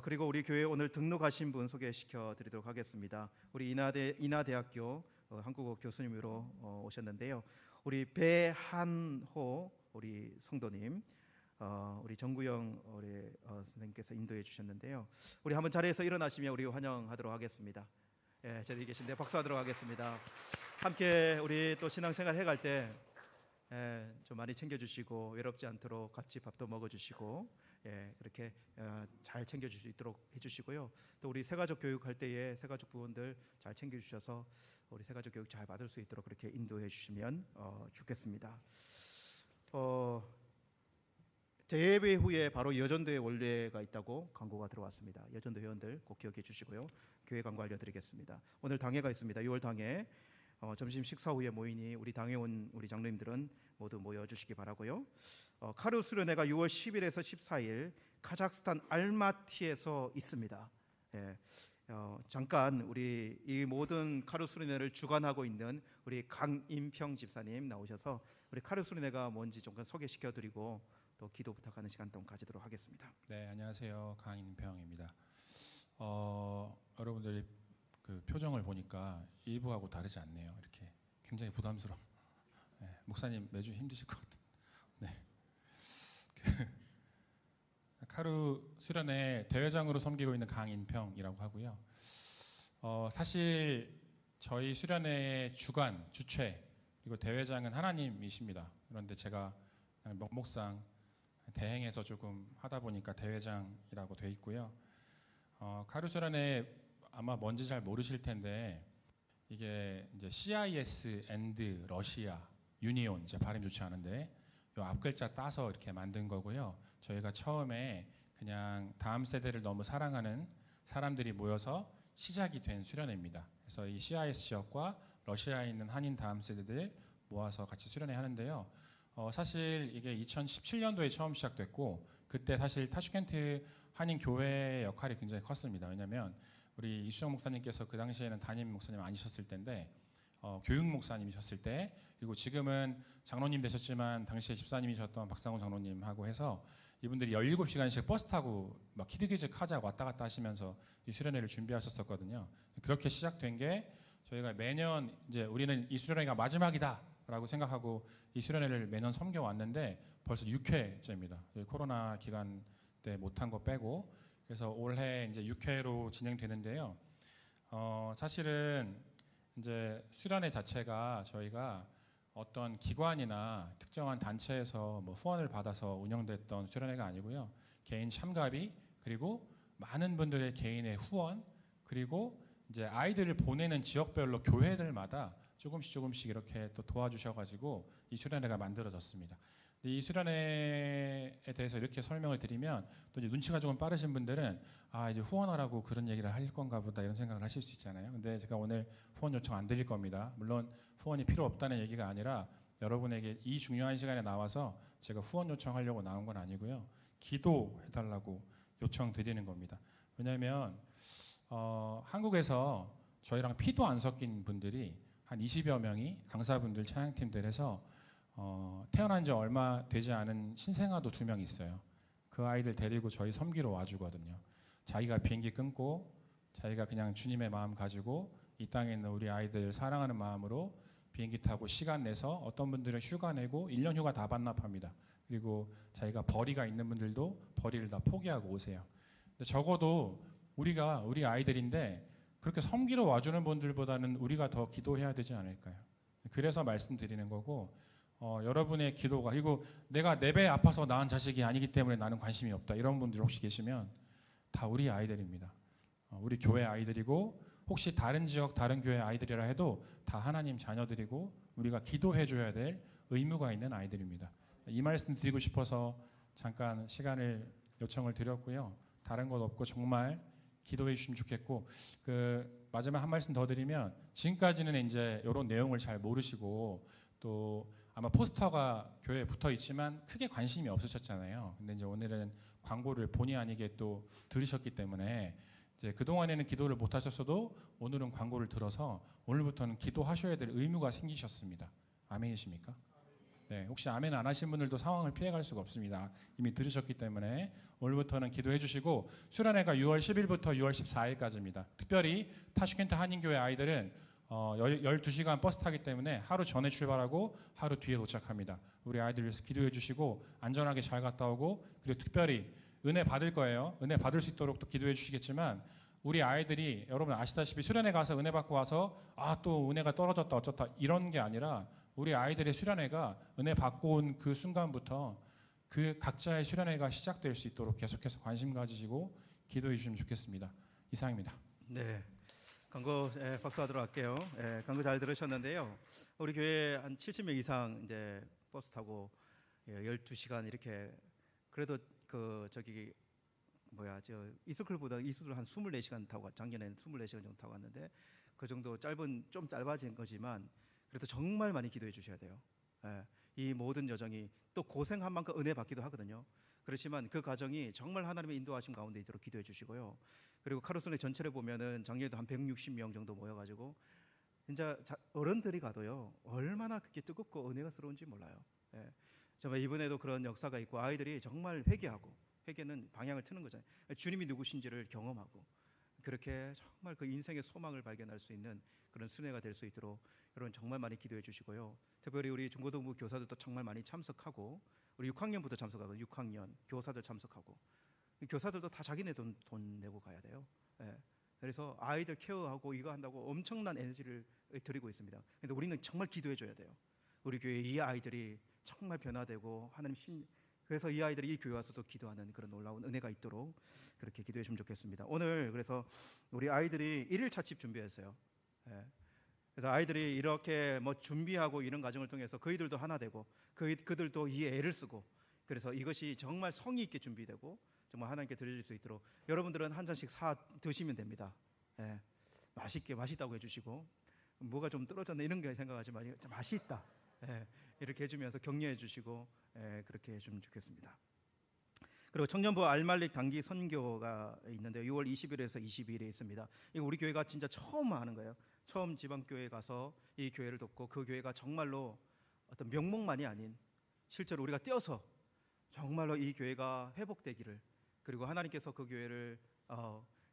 그리고 우리 교회 오늘 등록하신 분 소개시켜 드리도록 하겠습니다. 우리 인하대학교 한국어 교수님으로 오셨는데요. 우리 배한호 우리 성도님, 우리 정구영 우리 선생님께서 인도해 주셨는데요. 우리 한번 자리에서 일어나시면 우리 환영하도록 하겠습니다. 예, 저기 계신데 박수하도록 하겠습니다. 함께 우리 또 신앙생활 해갈 때 좀 많이 챙겨주시고 외롭지 않도록 같이 밥도 먹어주시고 그렇게 잘 챙겨줄 수 있도록 해주시고요. 또 우리 새가족 교육할 때에 새가족 부원들 잘 챙겨주셔서 우리 새가족 교육 잘 받을 수 있도록 그렇게 인도해 주시면 좋겠습니다. 대예배 후에 바로 여전도의 원례가 있다고 광고가 들어왔습니다. 여전도 회원들 꼭 기억해 주시고요. 교회 광고 알려드리겠습니다. 오늘 당회가 있습니다. 6월 당회 점심 식사 후에 모이니 우리 당회원 우리 장로님들은 모두 모여주시기 바라고요. 카루 수련회가 6월 10일에서 14일 카자흐스탄 알마티에서 있습니다. 잠깐 우리 이 모든 카루 수련회를 주관하고 있는 우리 강인평 집사님 나오셔서 우리 카루 수련회가 뭔지 잠깐 소개시켜드리고 또 기도 부탁하는 시간 동안 가지도록 하겠습니다. 네, 안녕하세요. 강인평입니다. 여러분들이 그 표정을 보니까 일부하고 다르지 않네요. 이렇게 굉장히 부담스러워. 네, 목사님 매주 힘드실 것 같은. 네. 카루 수련회 대회장으로 섬기고 있는 강인평이라고 하고요. 사실 저희 수련회의 주관, 주최 그리고 대회장은 하나님이십니다. 그런데 제가 명목상 대행해서 조금 하다 보니까 대회장이라고 돼 있고요. 카루 수련회 아마 뭔지 잘 모르실 텐데 이게 이제 CIS and 러시아 유니온, 이제 발음 좋지 않은데 요 앞 글자 따서 이렇게 만든 거고요. 저희가 처음에 그냥 다음 세대를 너무 사랑하는 사람들이 모여서 시작이 된 수련회입니다. 그래서 이 CIS 지역과 러시아에 있는 한인 다음 세대들 모아서 같이 수련회 하는데요. 사실 이게 2017년도에 처음 시작됐고 그때 사실 타슈켄트 한인 교회의 역할이 굉장히 컸습니다. 왜냐하면 우리 이수정 목사님께서 그 당시에는 담임 목사님 아니셨을 때인데 교육 목사님이셨을 때, 그리고 지금은 장로님 되셨지만 당시에 집사님이셨던 박상훈 장로님하고 해서 이분들이 17시간씩 버스 타고 막 키득키득 하자고 왔다 갔다 하시면서 이 수련회를 준비하셨었거든요. 그렇게 시작된 게 저희가 매년 이제 우리는 이 수련회가 마지막이다라고 생각하고 이 수련회를 매년 섬겨 왔는데 벌써 6회째입니다. 코로나 기간 때 못한 거 빼고 그래서 올해 이제 6회로 진행되는데요. 사실은 이제 수련회 자체가 저희가 어떤 기관이나 특정한 단체에서 뭐 후원을 받아서 운영됐던 수련회가 아니고요. 개인 참가비 그리고 많은 분들의 개인의 후원 그리고 이제 아이들을 보내는 지역별로 교회들마다 조금씩 이렇게 또 도와주셔가지고 이 수련회가 만들어졌습니다. 이 수련회에 대해서 이렇게 설명을 드리면 또 이제 눈치가 조금 빠르신 분들은 아 이제 후원하라고 그런 얘기를 할 건가 보다 이런 생각을 하실 수 있잖아요. 근데 제가 오늘 후원 요청 안 드릴 겁니다. 물론 후원이 필요 없다는 얘기가 아니라 여러분에게 이 중요한 시간에 나와서 제가 후원 요청하려고 나온 건 아니고요. 기도해달라고 요청 드리는 겁니다. 왜냐하면 한국에서 저희랑 피도 안 섞인 분들이 한 20여 명이 강사분들 찬양팀들 해서 태어난 지 얼마 되지 않은 신생아도 2명 있어요. 그 아이들 데리고 저희 섬기러 와주거든요. 자기가 비행기 끊고 자기가 그냥 주님의 마음 가지고 이 땅에 있는 우리 아이들 사랑하는 마음으로 비행기 타고 시간 내서 어떤 분들은 휴가 내고 1년 휴가 다 반납합니다. 그리고 자기가 벌이가 있는 분들도 벌이를 다 포기하고 오세요. 근데 적어도 우리 아이들인데 그렇게 섬기러 와주는 분들보다는 우리가 더 기도해야 되지 않을까요? 그래서 말씀드리는 거고 여러분의 기도가 그리고 내가 내 배 아파서 낳은 자식이 아니기 때문에 나는 관심이 없다 이런 분들 혹시 계시면 다 우리 아이들입니다. 우리 교회 아이들이고 혹시 다른 지역 다른 교회 아이들이라 해도 다 하나님 자녀들이고 우리가 기도해 줘야 될 의무가 있는 아이들입니다. 이 말씀 드리고 싶어서 잠깐 시간을 요청을 드렸고요. 다른 것 없고 정말 기도해 주시면 좋겠고 그 마지막 한 말씀 더 드리면 지금까지는 이제 이런 내용을 잘 모르시고 또 아마 포스터가 교회에 붙어 있지만 크게 관심이 없으셨잖아요. 근데 이제 오늘은 광고를 본의 아니게 또 들으셨기 때문에 이제 그동안에는 기도를 못 하셨어도 오늘은 광고를 들어서 오늘부터는 기도하셔야 될 의무가 생기셨습니다. 아멘이십니까? 네, 혹시 아멘 안 하신 분들도 상황을 피해갈 수가 없습니다. 이미 들으셨기 때문에 오늘부터는 기도해 주시고 수련회가 6월 10일부터 6월 14일까지입니다. 특별히 타슈켄트 한인교회 아이들은 12시간 버스 타기 때문에 하루 전에 출발하고 하루 뒤에 도착합니다. 우리 아이들 위해서 기도해 주시고 안전하게 잘 갔다 오고 그리고 특별히 은혜 받을 거예요. 은혜 받을 수 있도록 또 기도해 주시겠지만 우리 아이들이 여러분 아시다시피 수련회 가서 은혜 받고 와서 아 또 은혜가 떨어졌다 어쩌다 이런 게 아니라 우리 아이들의 수련회가 은혜 받고 온 그 순간부터 그 각자의 수련회가 시작될 수 있도록 계속해서 관심 가지시고 기도해 주시면 좋겠습니다. 이상입니다. 네, 광고 박수하도록 할게요. 광고 잘 들으셨는데요. 우리 교회 한 70명 이상 이제 버스 타고 12시간 이렇게 그래도 이스쿨보다 이스쿨 한 24시간 타고 작년에는 24시간 정도 타고 왔는데 그 정도 좀 짧아진 거지만 그래도 정말 많이 기도해 주셔야 돼요. 이 모든 여정이 또 고생한 만큼 은혜 받기도 하거든요. 그렇지만 그 과정이 정말 하나님의 인도하심 가운데 있도록 기도해 주시고요. 그리고 카루슨의 전체를 보면은 작년에도 한 160명 정도 모여가지고 진짜 어른들이 가도요 얼마나 그게 뜨겁고 은혜가스러운지 몰라요. 정말 이번에도 그런 역사가 있고 아이들이 정말 회개는 방향을 트는 거잖아요. 주님이 누구신지를 경험하고 그렇게 정말 그 인생의 소망을 발견할 수 있는 그런 순회가 될 수 있도록 여러분 정말 많이 기도해 주시고요. 특별히 우리 중고등부 교사들도 정말 많이 참석하고 우리 6학년부터 참석하고 6학년 교사들 참석하고 교사들도 다 자기네 돈 내고 가야 돼요. 그래서 아이들 케어하고 이거 한다고 엄청난 에너지를 드리고 있습니다. 그런데 우리는 정말 기도해 줘야 돼요. 우리 교회 이 아이들이 정말 변화되고 그래서 이 아이들이 이 교회 와서도 기도하는 그런 놀라운 은혜가 있도록 그렇게 기도해 주면 좋겠습니다. 오늘 그래서 우리 아이들이 1일 차집 준비했어요. 그래서 아이들이 이렇게 뭐 준비하고 이런 과정을 통해서 그이들도 하나 되고 그들도 이 애를 쓰고 그래서 이것이 정말 성의 있게 준비되고 정말 하나님께 드릴 수 있도록 여러분들은 한 잔씩 사 드시면 됩니다. 맛있다고 해주시고 뭐가 좀 떨어졌나 이런 게 생각하지 마시고 맛있다 이렇게 해주면서 격려해 주시고 그렇게 해주면 좋겠습니다. 그리고 청년부 알말릭 단기 선교가 있는데 6월 20일에서 22일에 있습니다. 이거 우리 교회가 진짜 처음 하는 거예요. 처음 지방교회에 가서 이 교회를 돕고 그 교회가 정말로 어떤 명목만이 아닌 실제로 우리가 뛰어서 정말로 이 교회가 회복되기를, 그리고 하나님께서 그 교회를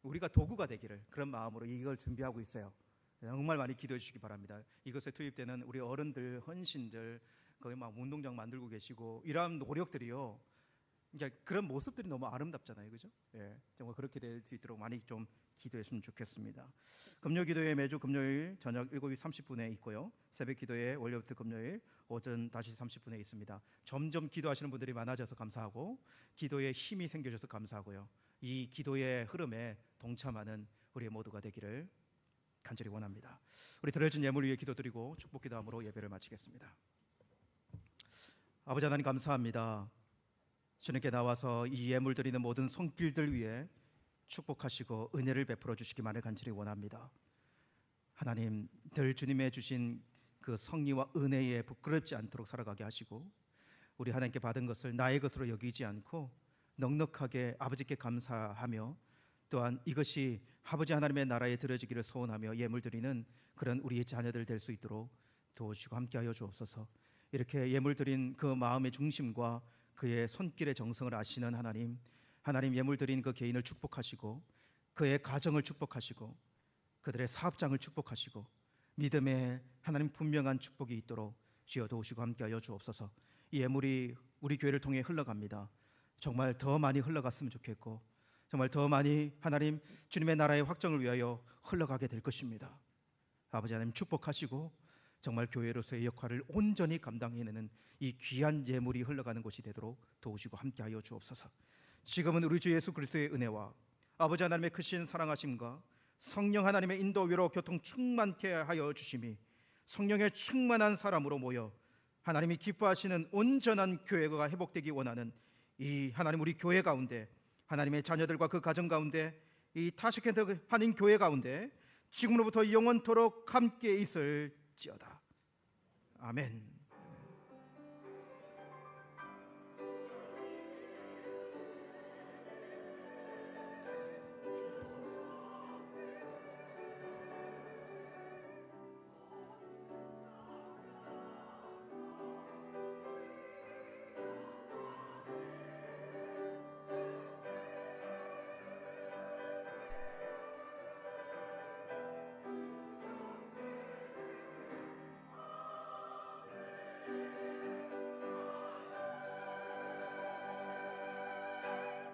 우리가 도구가 되기를, 그런 마음으로 이걸 준비하고 있어요. 정말 많이 기도해 주시기 바랍니다. 이것에 투입되는 우리 어른들, 헌신들, 거기 막 운동장 만들고 계시고 이러한 노력들이요, 그러니까 그런 모습들이 너무 아름답잖아요, 그죠? 예, 정말 그렇게 될 수 있도록 많이 좀 기도했으면 좋겠습니다. 금요 기도회 매주 금요일 저녁 7시 30분에 있고요. 새벽 기도회 월요일부터 금요일 오전 5시 30분에 있습니다. 점점 기도하시는 분들이 많아져서 감사하고, 기도에 힘이 생겨져서 감사하고요. 이 기도의 흐름에 동참하는 우리 모두가 되기를 간절히 원합니다. 우리 드려진 예물 위해 기도드리고 축복 기도함으로 예배를 마치겠습니다. 아버지 하나님 감사합니다. 주님께 나와서 이 예물 드리는 모든 손길들 위해 축복하시고 은혜를 베풀어 주시기만을 간절히 원합니다. 하나님, 늘 주님의 주신 그 성리와 은혜에 부끄럽지 않도록 살아가게 하시고, 우리 하나님께 받은 것을 나의 것으로 여기지 않고 넉넉하게 아버지께 감사하며, 또한 이것이 아버지 하나님의 나라에 드려지기를 소원하며 예물 드리는 그런 우리의 자녀들 될 수 있도록 도우시고 함께하여 주옵소서. 이렇게 예물 드린 그 마음의 중심과 그의 손길의 정성을 아시는 하나님, 하나님 예물 드린 그 개인을 축복하시고, 그의 가정을 축복하시고, 그들의 사업장을 축복하시고, 믿음의 하나님 분명한 축복이 있도록 주여 도우시고 함께하여 주옵소서. 이 예물이 우리 교회를 통해 흘러갑니다. 정말 더 많이 흘러갔으면 좋겠고, 정말 더 많이 하나님 주님의 나라의 확정을 위하여 흘러가게 될 것입니다. 아버지 하나님 축복하시고, 정말 교회로서의 역할을 온전히 감당해내는 이 귀한 예물이 흘러가는 곳이 되도록 도우시고 함께하여 주옵소서. 지금은 우리 주 예수 그리스도의 은혜와 아버지 하나님의 크신 사랑하심과 성령 하나님의 인도 위로 교통 충만케 하여 주심이, 성령의 충만한 사람으로 모여 하나님이 기뻐하시는 온전한 교회가 회복되기 원하는 이 하나님 우리 교회 가운데, 하나님의 자녀들과 그 가정 가운데, 이 타시켄트 한인 교회 가운데 지금으로부터 영원토록 함께 있을지어다. 아멘.